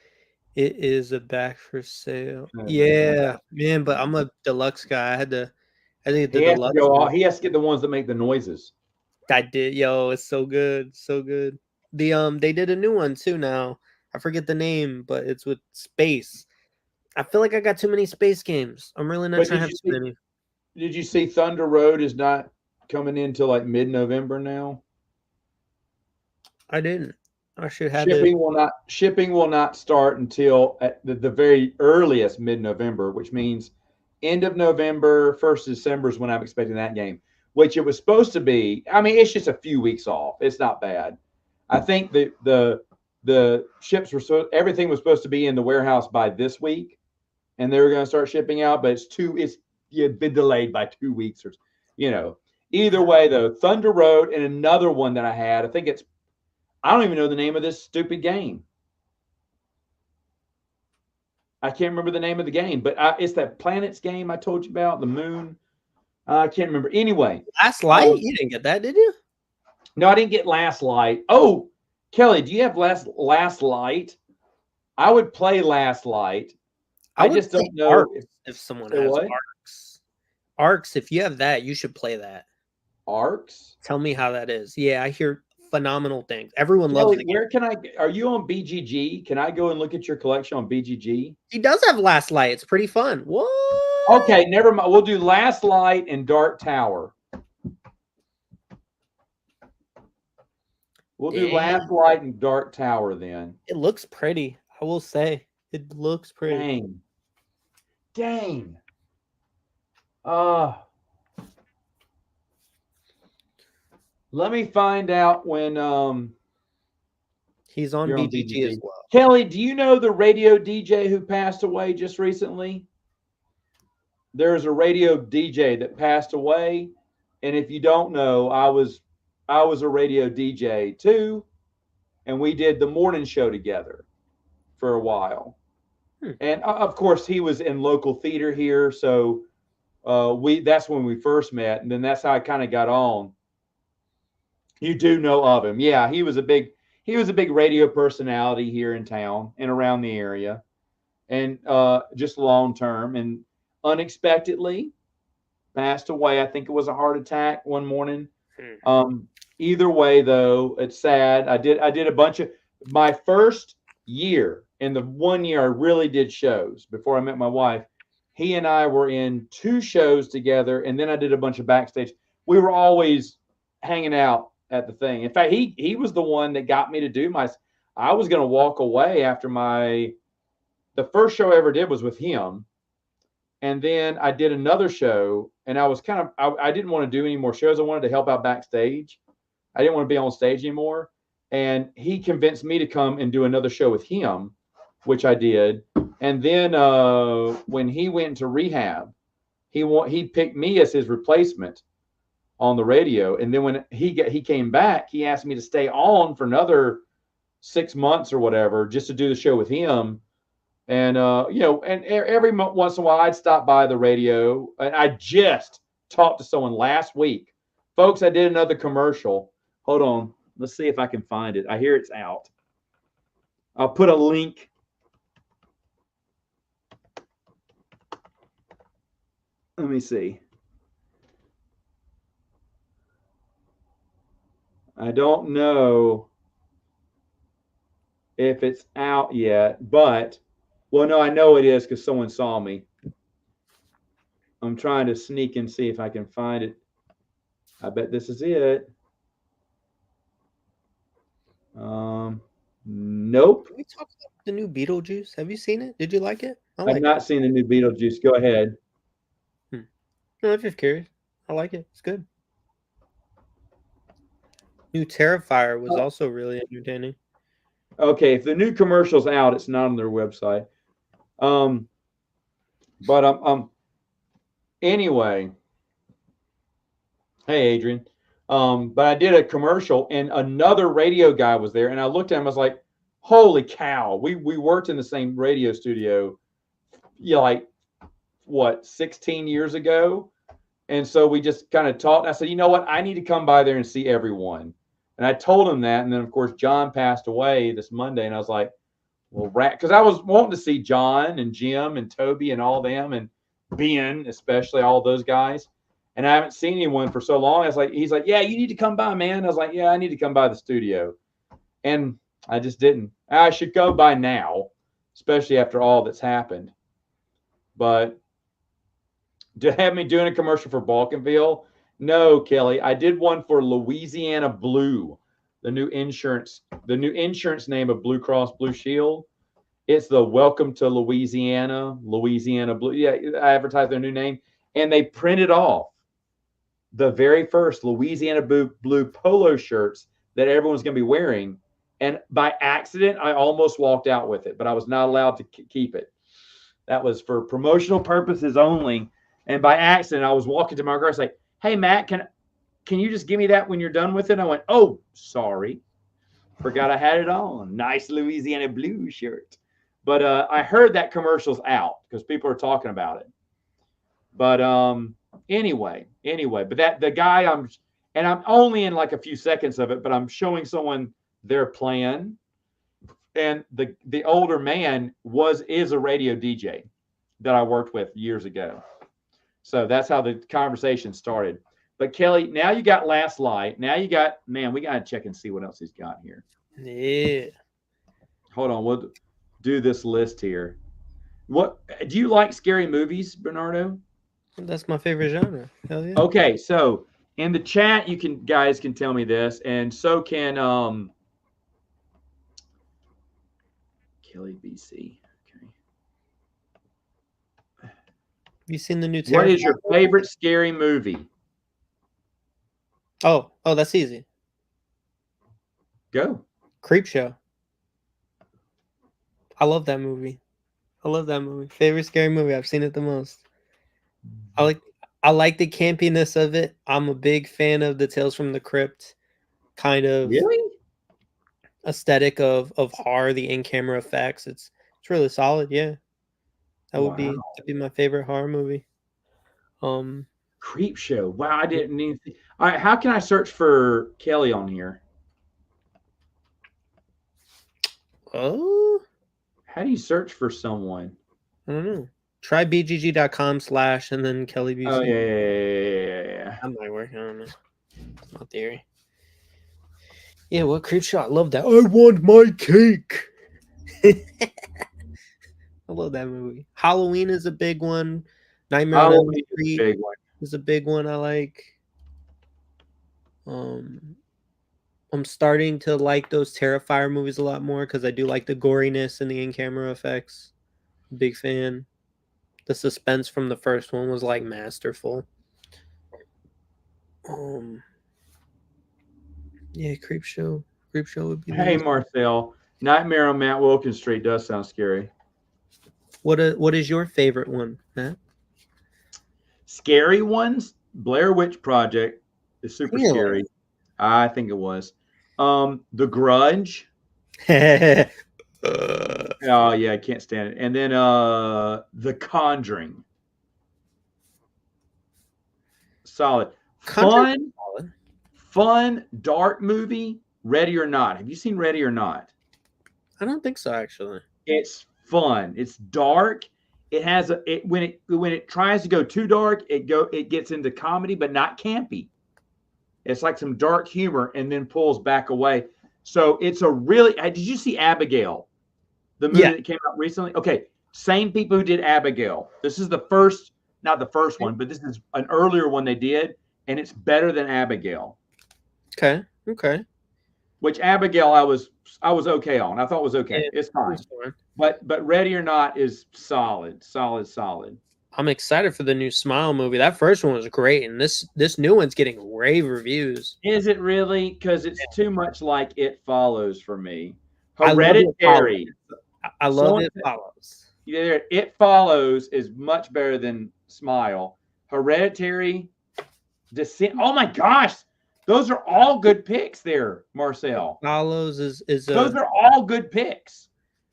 it is a back for sale. Yeah, man, but I'm a deluxe guy. I had to get the deluxe. He has to get the ones that make the noises. I did, yo. It's so good, so good. They did a new one too now. I forget the name, but it's with space. I feel like I got too many space games. I'm really not trying to have too many. Did you see Thunder Road is not coming in till like mid-November now? I didn't. I should have shipping will not start until at the very earliest mid-November, which means end of November, 1st of December is when I'm expecting that game, which it was supposed to be. I mean, it's just a few weeks off. It's not bad. I think the ships were everything was supposed to be in the warehouse by this week, and they were going to start shipping out, but it's been delayed by 2 weeks or Either way, though, Thunder Road and another one that I had, I don't even know the name of this stupid game. I can't remember the name of the game, but it's that planets game I told you about, the moon. I can't remember. Anyway. Last Light? You didn't get that, did you? No, I didn't get Last Light. Oh, Kelly, do you have Last Light? I would play Last Light. I just don't know if someone has Arcs. Arcs, if you have that, you should play that. Arcs? Tell me how that is. Yeah, I hear phenomenal things. Everyone loves it. Where can are you on BGG? Can I go and look at your collection on BGG? He does have Last Light. It's pretty fun. What? Okay, never mind. We'll do Last Light and Dark Tower. We'll do Last Light and Dark Tower then. It looks pretty. I will say. It looks pretty. Dang. Let me find out when He's on you're on BGG as BGG. well. Kelly, do you know the radio DJ who passed away just recently? There's a radio DJ that passed away, and if you don't know, I was a radio DJ too, and we did the morning show together for a while. Hmm. And of course, he was in local theater here, so we that's when we first met, and then that's how I kind of got on. You do know of him, yeah? He was a big radio personality here in town and around the area, and just long term and unexpectedly passed away. I think it was a heart attack one morning. Hmm. Either way, though, it's sad. I did a bunch of my first year, and the one year I really did shows before I met my wife. He and I were in two shows together, and then I did a bunch of backstage. We were always hanging out at the thing. In fact, he was the one that got me to do my. I was going to walk away after the first show I ever did was with him, and then I did another show, and I was kind of I didn't want to do any more shows. I wanted to help out backstage. I didn't want to be on stage anymore. And he convinced me to come and do another show with him, which I did. And then when he went into rehab, he picked me as his replacement on the radio. And then when he came back, he asked me to stay on for another 6 months or whatever, just to do the show with him. And and every once in a while I'd stop by the radio. And I just talked to someone last week, folks. I did another commercial. Hold on, let's see if I can find it. I hear it's out. I'll put a link. Let me see. I don't know if it's out yet, but well, no, I know it is because someone saw me. I'm trying to sneak and see if I can find it. I bet this is it. Nope. Can we talk about the new Beetlejuice? Have you seen it? Did you like it? I I've like not it. seen the new Beetlejuice. Go ahead. No, I'm just curious. I like it. It's good. New Terrifier was also really entertaining. Okay, if the new commercial's out, it's not on their website. Um, but anyway, hey Adrian. But I did a commercial, and another radio guy was there, and I looked at him. I was like, "Holy cow! We worked in the same radio studio, like what 16 years ago." And so we just kind of talked. I said, "You know what? I need to come by there and see everyone." And I told him that. And then, of course, John passed away this Monday. And I was like, well, because I was wanting to see John and Jim and Toby and all them and Ben, especially all those guys. And I haven't seen anyone for so long. I was like, he's like, yeah, you need to come by, man. I was like, yeah, I need to come by the studio. And I just didn't. I should go by now, especially after all that's happened. But to have me doing a commercial for Balkanville? No, Kelly. I did one for Louisiana Blue, the new insurance name of Blue Cross Blue Shield. It's the Welcome to Louisiana Blue. Yeah, I advertised their new name, and they printed off the very first Louisiana Blue polo shirts that everyone's going to be wearing. And by accident, I almost walked out with it, but I was not allowed to keep it. That was for promotional purposes only. And by accident, I was walking to my car. I was like, "Hey, Matt, can you just give me that when you're done with it?" I went, "Oh, sorry, forgot I had it on. Nice Louisiana Blue shirt." But I heard that commercial's out because people are talking about it. But anyway, but that the guy I'm only in like a few seconds of it, but I'm showing someone their plan. And the older man is a radio DJ that I worked with years ago. So that's how the conversation started. But Kelly, now you got Last Light. Now you got, man, we got to check and see what else he's got here. Yeah. Hold on, we'll do this list here. What do you like scary movies, Bernardo? That's my favorite genre. Hell yeah. Okay, so in the chat, guys can tell me this, and so can Kelly BC. Okay. Have you seen the new What Terrifier? is your favorite scary movie? Oh, that's easy. Go. Creep Show. I love that movie. Favorite scary movie. I've seen it the most. I like I like the campiness of it. I'm a big fan of the Tales from the Crypt kind of Really? aesthetic of horror, the in-camera effects. It's really solid, yeah. Wow. That'd be my favorite horror movie. Um Creep Show. Wow, I didn't even think. All right, how can I search for Kelly on here? oh, How do you search for someone? I don't know. Try bgg.com/ and then Kelly Oh BC. yeah. That might work. I don't know. It's my theory. Yeah, what Creep Show? I love that. I want my cake. I love that movie. Halloween is a big one. Nightmare on Elm Halloween is a Street big one. is a big one I like. Um, I'm starting to like those Terrifier movies a lot more because I do like the goriness and the in-camera effects. Big fan. The suspense from the first one was like masterful. Um, yeah, Creep Show. Creep Show would be the Hey next. Marcel, Nightmare on Mount Wilkins Street does sound scary. What is your favorite one, Matt? Scary ones. Blair Witch Project is super Really? scary. I think it was. The Grudge. Oh yeah, I can't stand it. And then The Conjuring. Solid. Conjuring. Fun, dark movie. Ready or Not. Have you seen Ready or Not? I don't think so, actually. It's fun. It's dark. It has when it tries to go too dark, it gets into comedy, but not campy. It's like some dark humor and then pulls back away. So it's a really. Did you see Abigail, the movie Yeah. that came out recently? Okay, same people who did Abigail. This is the first, not the first one, but this is an earlier one they did, and it's better than Abigail. Okay. Okay. Which Abigail I was okay on. I thought it was okay. Yeah, It's fine. But Ready or Not is solid. I'm excited for the new Smile movie. That first one was great, and this new one's getting rave reviews. Is it really? Because it's too much like It Follows for me. I love It Hereditary. Follows. I love It Follows. Yeah, It Follows is much better than Smile. Hereditary, Descent. Oh my gosh, those are all good picks there, Marcel. Follows is Those are all good picks.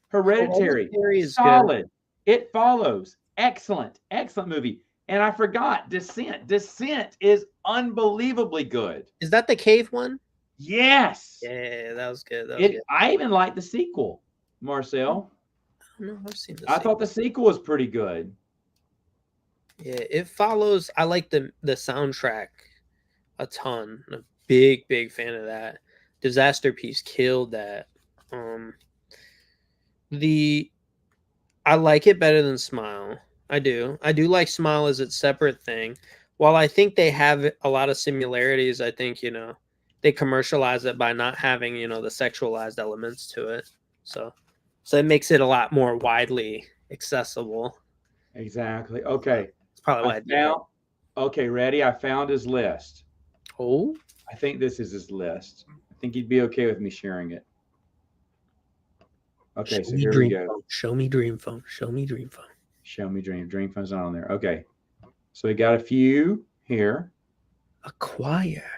Hereditary is solid. good. It Follows, excellent movie. And I forgot Descent. Descent is unbelievably good. Is that the cave one? Yes. Yeah, that was good. I even like the sequel, Marcel. No, I've seen I thought the sequel was pretty good. Yeah, It Follows. I like the soundtrack a ton. I'm a big fan of that. Disaster Piece killed that. I like it better than Smile. I do like Smile as its separate thing. While I think they have a lot of similarities, I think they commercialize it by not having the sexualized elements to it. So it makes it a lot more widely accessible. Exactly. Okay. It's probably why I found. Okay, ready? I found his list. Oh, I think this is his list. I think he'd be okay with me sharing it. Okay, so here we go. Show me Dream Phone. Show me Dream Phone. Show me Dream. Dream Phone's not on there. Okay. So we got a few here. Acquire.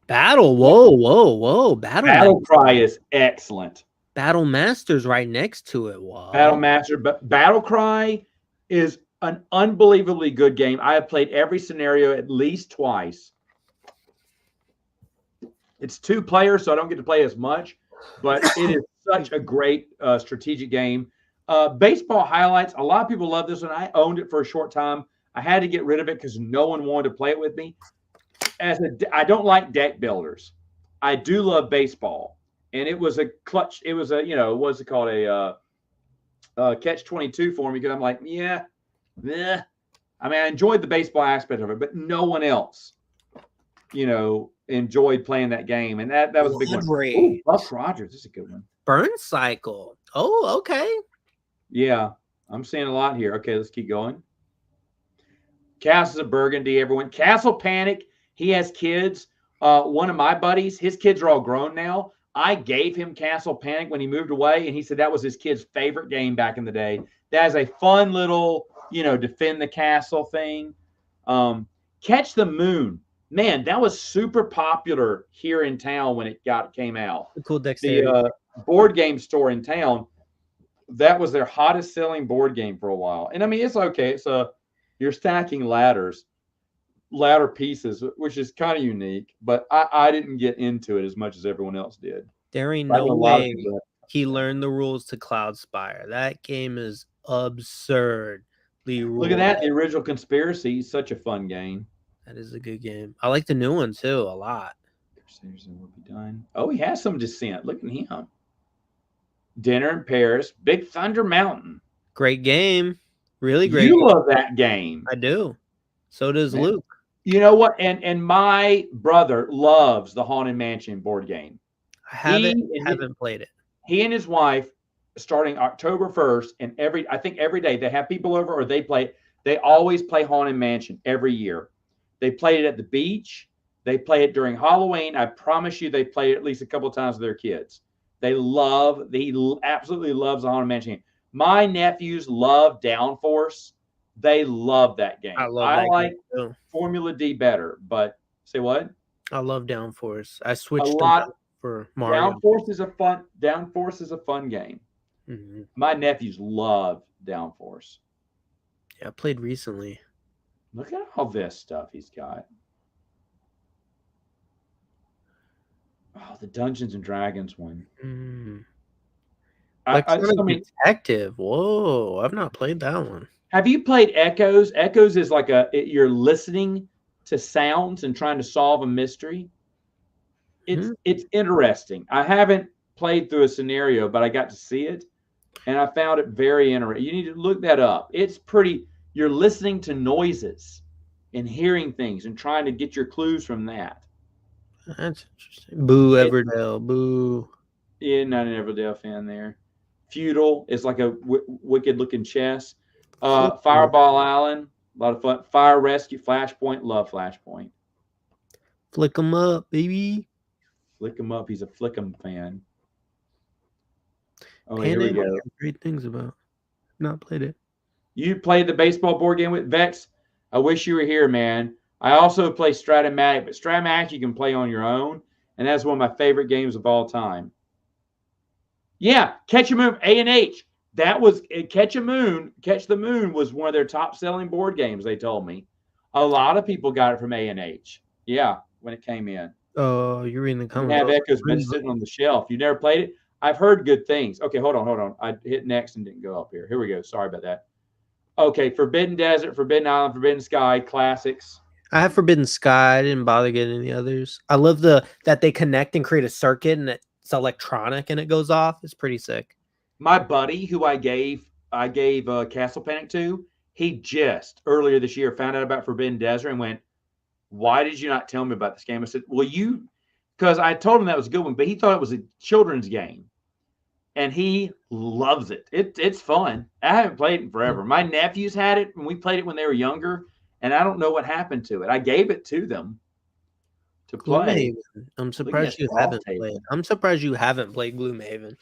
Battle. Whoa. Battle Cry is excellent. Battle Master's right next to it. Wow. Battle Master. But Battle Cry is an unbelievably good game. I have played every scenario at least twice. It's 2 players, so I don't get to play as much, but it is such a great strategic game. Baseball Highlights. A lot of people love this one. I owned it for a short time. I had to get rid of it because no one wanted to play it with me. I don't like deck builders. I do love baseball, and it was a clutch. It was a what's it called, a catch-22 for me, because I'm like, I mean, I enjoyed the baseball aspect of it, but no one else, enjoyed playing that game, and that was a big one. Ooh, Buck Rogers is a good one. Burn Cycle. Oh, okay. Yeah, I'm seeing a lot here. Okay, let's keep going. Castles of Burgundy, everyone. Castle Panic. He has kids. One of my buddies, his kids are all grown now. I gave him Castle Panic when he moved away, and he said that was his kid's favorite game back in the day. That is a fun little, defend the castle thing. Catch the Moon. Man, that was super popular here in town when it came out. Cool The dexterity. board game store in town, that was their hottest selling board game for a while. And I mean, it's okay. You're stacking ladder pieces, which is kind of unique, but I didn't get into it as much as everyone else did. There ain't I no know a lot of way people he learned the rules to Cloudspire. That game is absurdly look at that. The original Conspiracy is such a fun game. That is a good game. I like the new one too a lot. Crusaders will be done. Oh, he has some Descent. Look at him. Dinner in Paris. Big Thunder Mountain. Great game. Really great. You love that game. I do. So does Man. Luke. You know what? And my brother loves the Haunted Mansion board game. I haven't played it. He and his wife, starting October 1st, and I think every day they have people over or they play. They always play Haunted Mansion every year. They played it at the beach. They play it during Halloween. I promise you, they play it at least a couple of times with their kids. He absolutely loves the Haunted Mansion game. My nephews love Downforce. They love that game. I like game too. Formula D better, but say what? I love Downforce. I switched a lot for Mario. Downforce is a fun game. Mm-hmm. My nephews love Downforce. Yeah, I played recently. Look at all this stuff he's got. Oh, the Dungeons and Dragons one. Detective. Whoa, I've not played that one. Have you played Echoes? Echoes is like you're listening to sounds and trying to solve a mystery. It's interesting. I haven't played through a scenario, but I got to see it, and I found it very interesting. You need to look that up. It's pretty. You're listening to noises and hearing things and trying to get your clues from that. That's interesting. Boo, Everdale. Boo. Yeah, not an Everdale fan there. Feudal is like a wicked-looking chess. Fireball Island, a lot of fun. Fire Rescue, Flashpoint, love Flashpoint. Flick 'em up, baby. Flick 'em up. He's a Flick 'em fan. Oh, here we go. Great things about. Not played it. You played the baseball board game with Vex? I wish you were here, man. I also play Stratomatic, but Stratomatic you can play on your own, and that's one of my favorite games of all time. Yeah, Catch a Moon, A&H. That was Catch the Moon was one of their top-selling board games, they told me. A lot of people got it from A&H. Yeah, when it came in. Oh, you're reading the comments. Have Echoes been sitting on the shelf. You never played it? I've heard good things. Okay, hold on. I hit next and didn't go up here. Here we go. Sorry about that. Okay, Forbidden Desert, Forbidden Island, Forbidden Sky, classics. I have Forbidden Sky. I didn't bother getting the others. I love that they connect and create a circuit and it's electronic and it goes off. It's pretty sick. My buddy, who I gave Castle Panic to, he just earlier this year found out about Forbidden Desert and went, "Why did you not tell me about this game?" I said, "Well, because I told him that was a good one, but he thought it was a children's game, and he loves it. It's fun. I haven't played it in forever. My nephews had it, and we played it when they were younger, and I don't know what happened to it. I gave it to them to play. I'm surprised you haven't played. I'm surprised you haven't played Gloomhaven.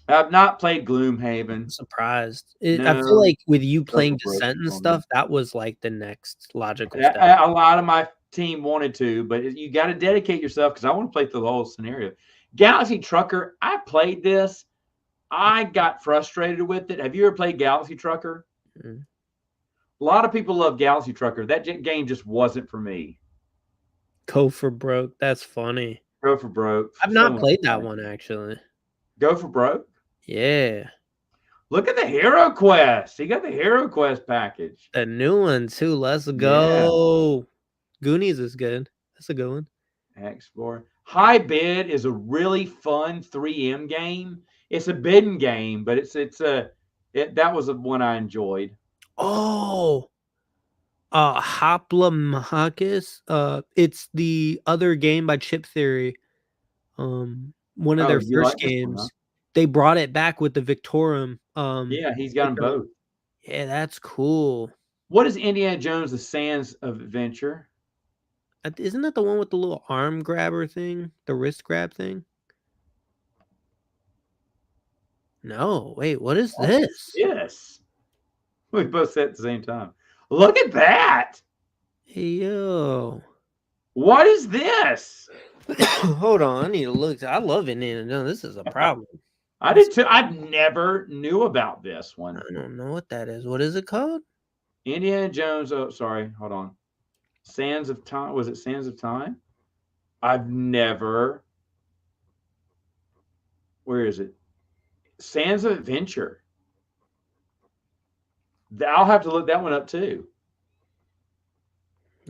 I've not played Gloomhaven. I'm surprised. I feel like with you playing Descent and stuff, that was like the next logical step. A lot of my team wanted to, but you got to dedicate yourself because I want to play through the whole scenario. Galaxy Trucker, I played this. I got frustrated with it. Have you ever played Galaxy Trucker? Mm-hmm. A lot of people love Galaxy Trucker. That game just wasn't for me. Go for Broke. That's funny. Go for Broke. I've not played that one, actually. Go for Broke? Yeah. Look at the Hero Quest. He got the Hero Quest package. The new one, too. Let's go. Yeah. Goonies is good. That's a good one. Explorer. High Bid is a really fun 3M game. It's a bidding game, but that was the one I enjoyed. Oh, Hoplomachus. It's the other game by Chip Theory. One of their first games. One, huh? They brought it back with the Victorum. Yeah, he's got them both. Yeah, that's cool. What is Indiana Jones: The Sands of Adventure? Isn't that the one with the little arm grabber thing? The wrist grab thing? No, wait, what is What is this? this? We both said at the same time. Look at that. Hey, yo. What is this? Hold on, I need to look. I love Indiana Jones. This is a problem. I did too. I never knew about this I one. don't know what that is. What is it called? Indiana Jones. Oh, sorry. Hold on. Sands of Time. Was it Sands of Time? I've never. Where is it? Sands of Adventure. I'll have to look that one up too.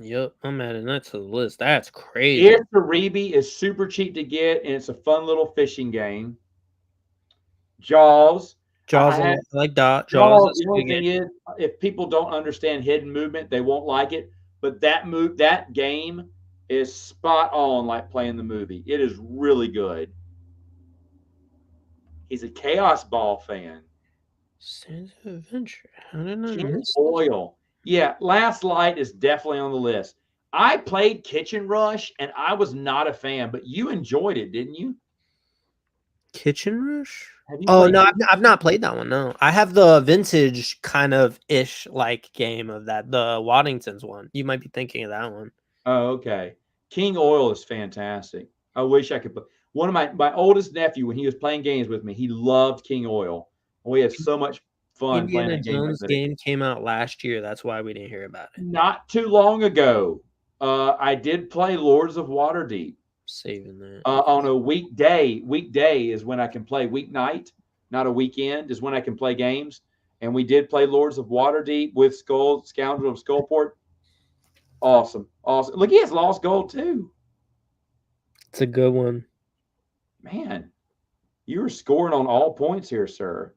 Yep, I'm adding that to the list. That's crazy. If Karibi is super cheap to get and it's a fun little fishing game. Jaws. Jaws, I had like that. Jaws Jaws. is The a only good thing game. is, if people don't understand hidden movement, they won't like it. But that game is spot on, like playing the movie. It is really good. He's a Chaos Ball fan. Sands of Adventure. How did I King miss this? Oil. Yeah, Last Light is definitely on the list. I played Kitchen Rush and I was not a fan, but you enjoyed it, didn't you? Kitchen Rush? Have you Oh played no, Kitchen I've not played that one. No, I have the vintage kind of ish like game of that, the Waddingtons one. You might be thinking of that one. Oh, okay. King Oil is fantastic. I wish I could play. One of my oldest nephew, when he was playing games with me, he loved King Oil. We had so much fun playing Indiana that game back Jones in the day. game came out last year. That's why we didn't hear about it. Not too long ago, I did play Lords of Waterdeep Saving that. on a weekday. Weekday is when I can play. Weeknight, not a weekend, is when I can play games. And we did play Lords of Waterdeep with Scoundrel of Skullport. Awesome, awesome. Look, he has Lost Gold too. It's a good one. Man, you were scoring on all points here, sir.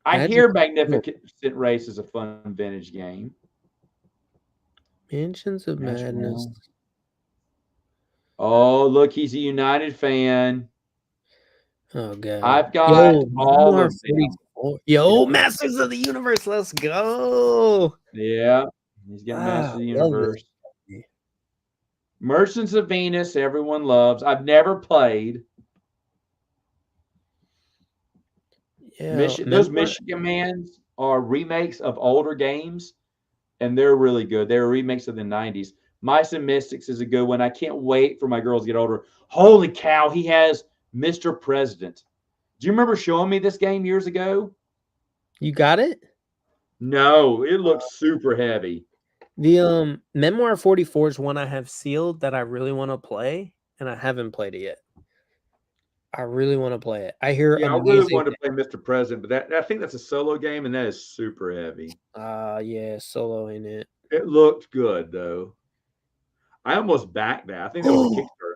I Magic hear Magnificent Race is a fun vintage game. Mansions of Magic Madness. Realm. Oh, look, he's a United fan. Oh god. I've got Yo, all Memoir of them. 44. Yo, Masters of the Universe. Let's go. Yeah, he's got Masters of the Love this. Universe. Merchants of Venus, everyone loves. I've never played. Yeah, Those Memoir. Michigan Mans are remakes of older games, and they're really good. They're remakes of the 90s. Mice and Mystics is a good one. I can't wait for my girls to get older. Holy cow, he has Mr. President. Do you remember showing me this game years ago? You got it? No, it looks super heavy. The Memoir 44 is one I have sealed that I really want to play, and I haven't played it yet. I really want to play it. I hear Yeah, I really amazing. wanted to play Mr. President, but I think that's a solo game, and that is super heavy. Yeah, solo in it. It looked good though. I almost backed that. I think that was a Kickstarter.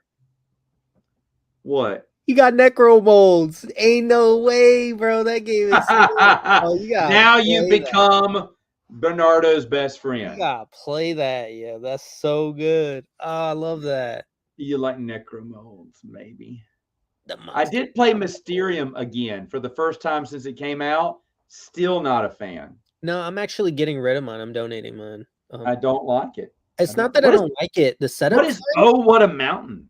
What? You got necro molds. Ain't no way, bro. That game is so. Oh, you gotta Now you play that. become Bernardo's best You friend. gotta play that. Yeah, that's so good. Oh, I love that. You like necromolds, maybe. The I monster. did play Mysterium again for the first time since it came out. Still not a fan. No, I'm actually getting rid of mine. I'm donating mine. I don't like it. It's not that I don't like it. The setup What is Oh What a Mountain?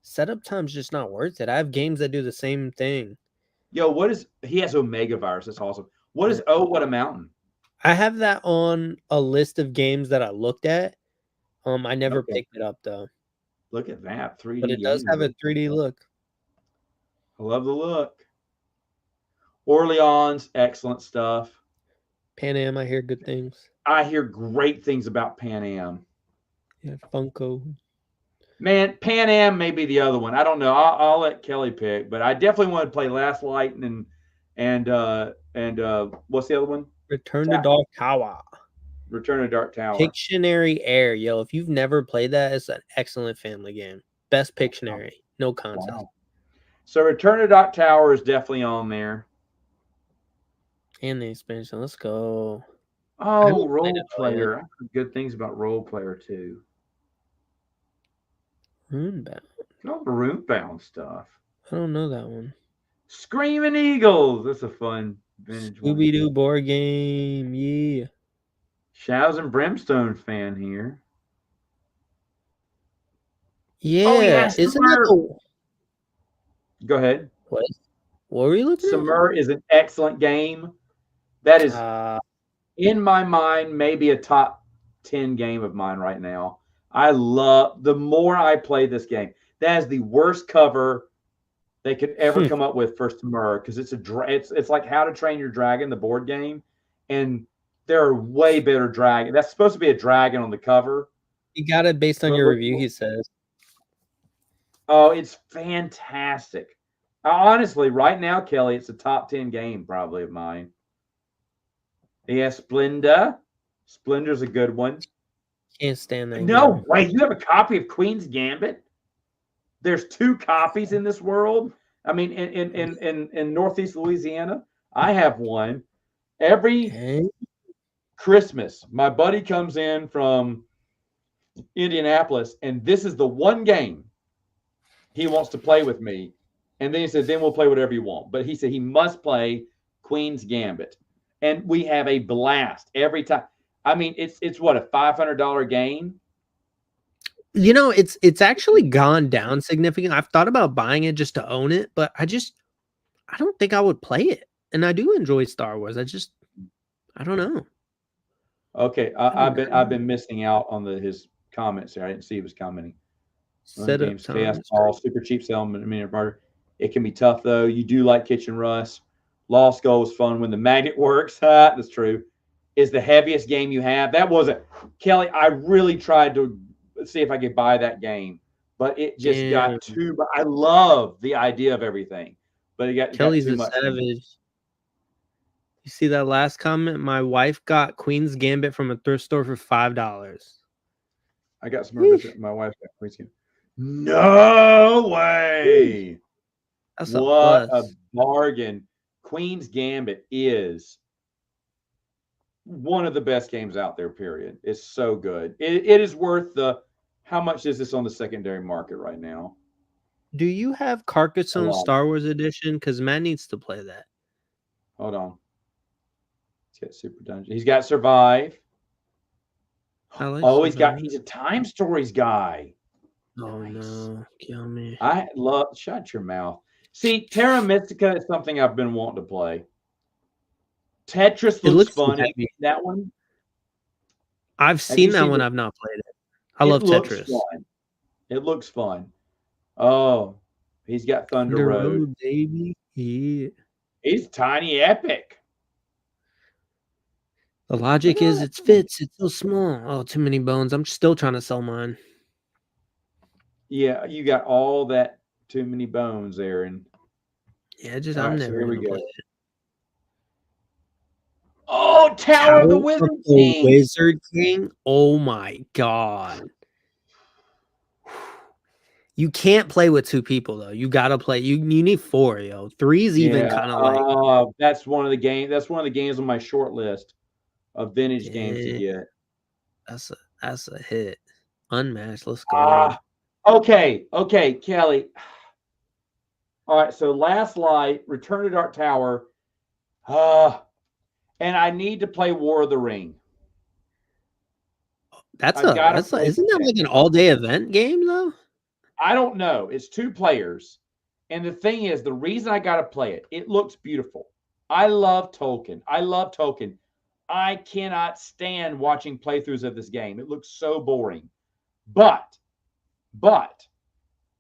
setup time's just not worth it. I have games that do the same thing. Yo, what is he has Omega Virus? That's awesome. What is Oh What a Mountain? I have that on a list of games that I looked at. I never picked it up though. Look at that 3D. But it does have a 3D look. I love the look. Orleans, excellent stuff. Pan Am, I hear good things. I hear great things about Pan Am. Yeah, Funko. Man, Pan Am may be the other one. I don't know. I'll let Kelly pick, but I definitely want to play Last Light and what's the other one? Return to Dark Tower. Return to Dark Tower. Pictionary Air, yo. If you've never played that, it's an excellent family game. Best Pictionary, no contest. Wow. So Return to Dark Tower is definitely on there. And the expansion. Let's go. Oh, Role Player. I've heard good things about Role Player too. Runebound. All the Runebound stuff. I don't know that one. Screaming Eagles. That's a fun vintage one. Scooby-Doo board game. Yeah. Shadows and Brimstone fan here. Oh Yeah, yeah, isn't that Summer. the Go ahead. what? What were you looking at? Summer is an excellent game. That is, Uh, in my mind, maybe a top 10 game of mine right now. I love the more I play this game. That is the worst cover they could ever come up with for Summer because it's like How to Train Your Dragon, the board game, and there are way better dragon. That's supposed to be a dragon on the cover, you got it based on but your review, he says. oh, it's fantastic. Honestly, right now, Kelly, it's a top 10 game probably of mine. Yeah, Splenda. Splender's a good one. Can't stand that No, game. wait, you have a copy of Queen's Gambit? There's 2 copies in this world. I mean, in Northeast Louisiana, I have one. Every Okay. Christmas, my buddy comes in from Indianapolis, and this is the one game he wants to play with me. And then he said, then we'll play whatever you want. But he said he must play Queen's Gambit. And we have a blast every time. I mean, it's what, a $500 game? You know, it's actually gone down significantly. I've thought about buying it just to own it, but I don't think I would play it. And I do enjoy Star Wars. I don't know. Okay, I do I've not. been missing out on his comments there. I didn't see he was commenting. Run Set up games, chaos time. ball, super cheap settlement, barter. It can be tough though. You do like Kitchen Rush. Lost Goal was fun when the magnet works. That's true. Is the heaviest game you have. That wasn't Kelly. I really tried to see if I could buy that game, but it just Damn, got too. But I love the idea of everything, but it got Kelly's too a much for me. savage. You see that last comment? My wife got Queen's Gambit from a thrift store for $5. I got some more. My wife got Queen's Gambit. No way! That's a What a plus. bargain! Queen's Gambit is one of the best games out there. Period. It's so good. It is worth the. How much is this on the secondary market right now? Do you have A Carcassonne lot. Star Wars Edition? Because Matt needs to play that. Hold on. He's got Super Dungeon. He's got Survive. I like Oh, Survive. he's a Time Stories guy. Oh Nice. no, kill me. I love. Shut your mouth. See, Terra Mystica is something I've been wanting to play. Tetris It looks looks fun. heavy. That one. I've Have you seen that seen one. the? I've not played it. I It love looks Tetris. fun. It looks fun. Oh, he's got Thunder The Road. road, baby. Yeah. He's Tiny Epic. The logic is it fits. It's so small. Oh, too many bones. I'm still trying to sell mine. Yeah, you got all that too many bones, Aaron. Yeah, just All I'm right, so never here we gonna go. play it. Oh, Tower of the Wizard the King. Wizard King. Oh my god. You can't play with 2 people though. You gotta play. You need 4, yo. 3's even Yeah, kind of like that's one of the game. That's one of the games on my short list of vintage games to get. that's a hit. Unmatched. Let's go. Okay, Kelly. All right, so Last Light, Return to Dark Tower, and I need to play War of the Ring. That's I've got to isn't play. that like an all-day event game though? I don't know. It's 2 players, and the thing is, the reason I got to play it, it looks beautiful. I love Tolkien. I cannot stand watching playthroughs of this game. It looks so boring. But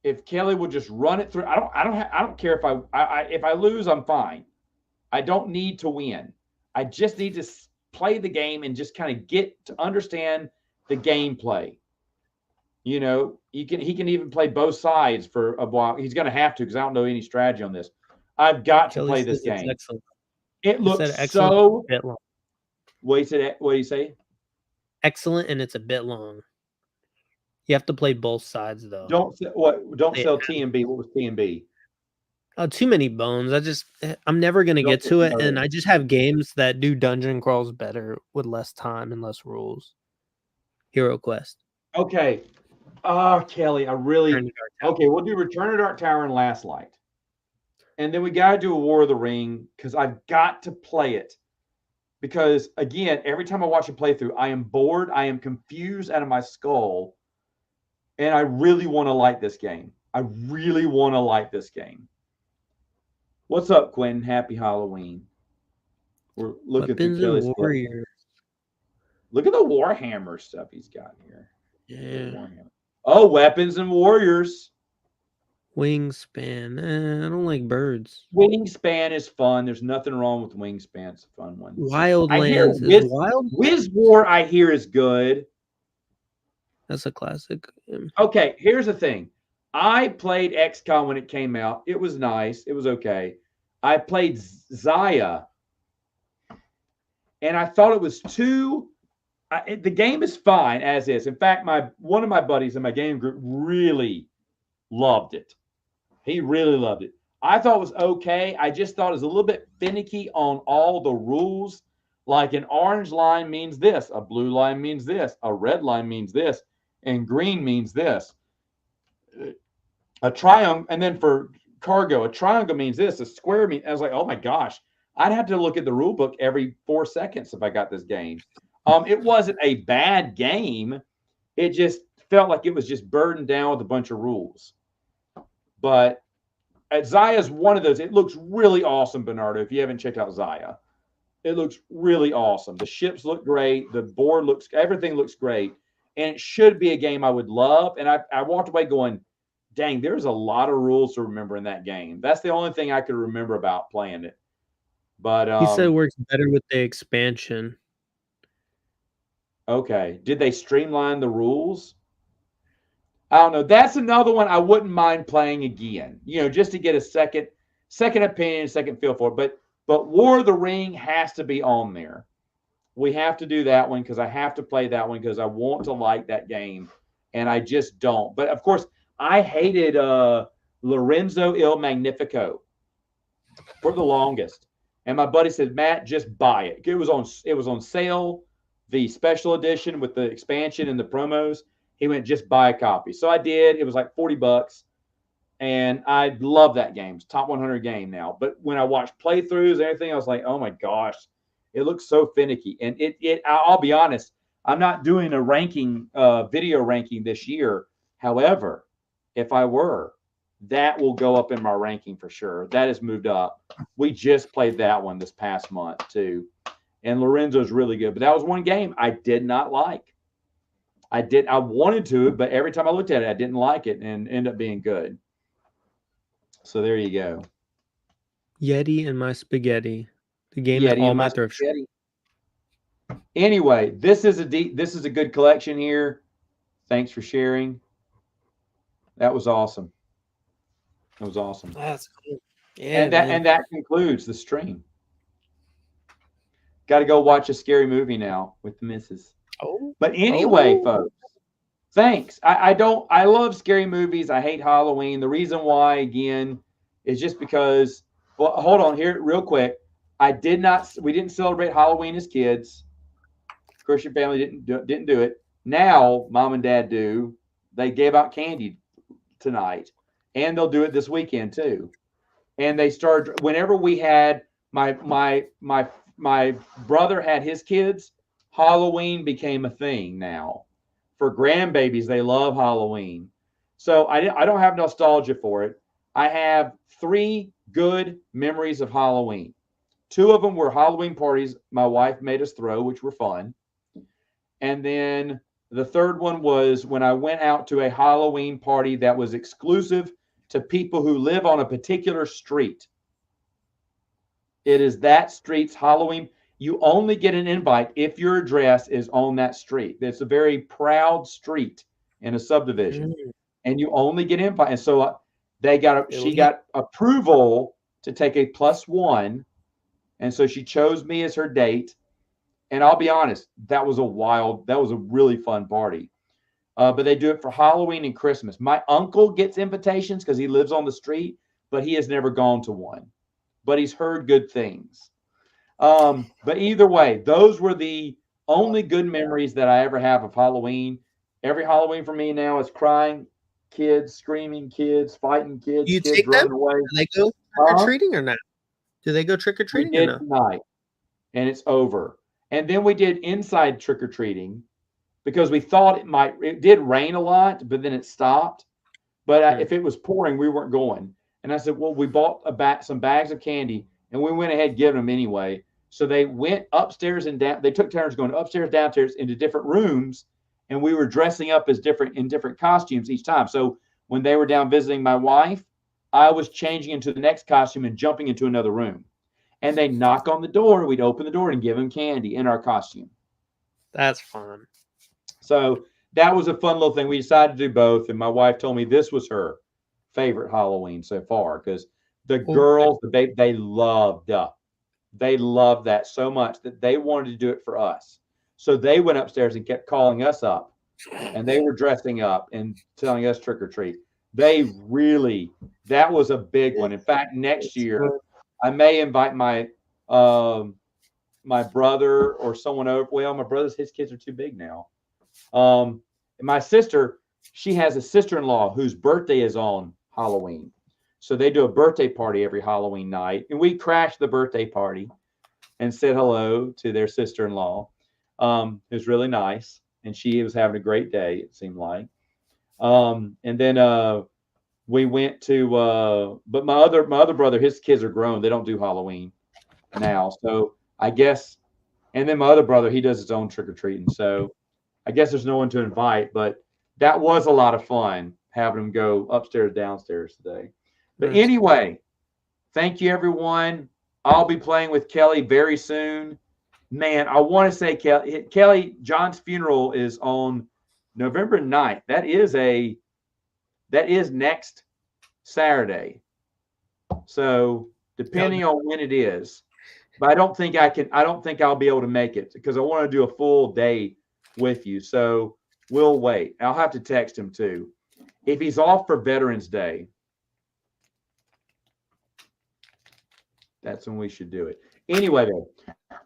if Kelly would just run it through, I don't care if I lose, I'm fine. I don't need to win. I just need to play the game and just kind of get to understand the gameplay. You know, he can even play both sides for a while. He's going to have to because I don't know any strategy on this. I've got to play this game. Excellent. It looks so. Bit long. What do you say? Excellent, and it's a bit long. You have to play both sides though. Don't sell TMB. What was TMB? Oh, too many bones. I'm never gonna get to it, and I just have games that do dungeon crawls better with less time and less rules. Hero Quest. Okay. Kelly, okay. We'll do Return to Dark Tower and Last Light, and then we got to do a War of the Ring because I've got to play it. because again, every time I watch a playthrough, I am bored, I am confused out of my skull, and I really want to like this game. I really want to like this game. What's up, Quentin? Happy Halloween. We're looking through Weapons and Kelly's collection. Warriors. Look at the Warhammer stuff he's got here. Yeah. Warhammer. Oh, Weapons and Warriors. Wingspan. I don't like birds. Wingspan is fun. There's nothing wrong with Wingspan. It's a fun one. I hear Wildlands is wild. Wiz War, I hear, is good. That's a classic. Okay, here's the thing. I played XCOM when it came out. It was nice. It was okay. I played Zaya, and I thought it was too. The game is fine as is. In fact, one of my buddies in my game group really loved it. He really loved it. I thought it was okay. I just thought it was a little bit finicky on all the rules. Like an orange line means this, a blue line means this, a red line means this, and green means this. A triangle, and then for cargo, a triangle means this, a square means. I was like, oh my gosh, I'd have to look at the rule book every 4 seconds if I got this game. It wasn't a bad game. It just felt like it was just burdened down with a bunch of rules. But Zaya is one of those. It looks really awesome, Bernardo, if you haven't checked out Zaya. It looks really awesome. The ships look great. The board looks, everything looks great. And it should be a game I would love. And I walked away going, dang, there's a lot of rules to remember in that game. That's the only thing I could remember about playing it. But he said it works better with the expansion. Okay. Did they streamline the rules? I don't know. That's another one I wouldn't mind playing again. Just to get a second opinion, second feel for it. But War of the Ring has to be on there. We have to do that one because I have to play that one because I want to like that game, and I just don't. But of course, I hated Lorenzo Il Magnifico for the longest, and my buddy said, "Matt, just buy it. It was on sale, the special edition with the expansion and the promos." He went, "Just buy a copy." So I did. It was like $40, and I love that game. It's top 100 game now. But when I watched playthroughs and everything, I was like, "Oh my gosh, it looks so finicky." And I'll be honest, I'm not doing a ranking, video ranking this year. However, if I were, that will go up in my ranking for sure. That has moved up. We just played that one this past month too, and Lorenzo's really good. But that was one game I did not like. I wanted to, but every time I looked at it, I didn't like it, and ended up being good. So there you go. Yeti and My Spaghetti. The game Yeti at all and my My thrift shops. Spaghetti. Anyway, this is a good collection here. Thanks for sharing. That was awesome. That was awesome. That's cool. Yeah, and that concludes the stream. Got to go watch a scary movie now with the missus. Oh. But anyway, folks, thanks. I love scary movies. I hate Halloween. The reason why, again, is just because. Well, hold on here real quick. We didn't celebrate Halloween as kids. Christian family didn't do it. Now, mom and dad do. They gave out candy tonight, and they'll do it this weekend too. And they started whenever we had my brother had his kids. Halloween became a thing now. For grandbabies, they love Halloween. So I don't have nostalgia for it. I have 3 good memories of Halloween. 2 of them were Halloween parties my wife made us throw, which were fun. And then the third one was when I went out to a Halloween party that was exclusive to people who live on a particular street. It is that street's Halloween. You only get an invite if your address is on that street. It's a very proud street in a subdivision, and you only get invite. And so she got approval to take a +1, and so she chose me as her date. And I'll be honest, that was a really fun party. But they do it for Halloween and Christmas. My uncle gets invitations because he lives on the street, but he has never gone to one. But he's heard good things. But either way, those were the only good memories that I ever have of Halloween. Every Halloween for me now is crying kids, screaming kids, fighting kids, you kids take running them? away. Do they go trick or treating or not? Do they go trick or treating or not? Tonight. and it's over. And then we did inside trick or treating because we thought it did rain a lot, but then it stopped. But Hmm. if it was pouring, we weren't going. And I said, well, we bought some bags of candy, and we went ahead and gave them anyway. So they went upstairs and down. They took turns going upstairs, downstairs into different rooms, and we were dressing up as different costumes each time. So when they were down visiting my wife, I was changing into the next costume and jumping into another room. And they knock on the door. We'd open the door and give them candy in our costume. That's fun. So that was a fun little thing. We decided to do both, and my wife told me this was her favorite Halloween so far because the girls, they loved that so much that they wanted to do it for us. So they went upstairs and kept calling us up, and they were dressing up and telling us trick or treat. That was a big one. In fact, next year I may invite my brother or someone over. Well, my brother's his kids are too big now. My sister, she has a sister-in-law whose birthday is on Halloween. So they do a birthday party every Halloween night. And we crashed the birthday party and said hello to their sister-in-law. It was really nice. And she was having a great day, it seemed like. And then we went to but my other brother, his kids are grown. They don't do Halloween now. So I guess, and then my other brother, he does his own trick-or-treating. So I guess there's no one to invite, but that was a lot of fun having them go upstairs, downstairs today. But anyway, thank you, everyone. I'll be playing with Kelly very soon. Man, I want to say, Kelly, John's funeral is on November 9th. That is next Saturday. So depending on when it is, but I don't think I'll be able to make it because I want to do a full day with you. So we'll wait. I'll have to text him too. If he's off for Veterans Day, that's when we should do it. Anyway, though.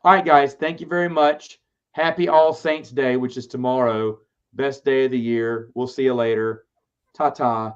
All right, guys. Thank you very much. Happy All Saints Day, which is tomorrow. Best day of the year. We'll see you later. Ta-ta.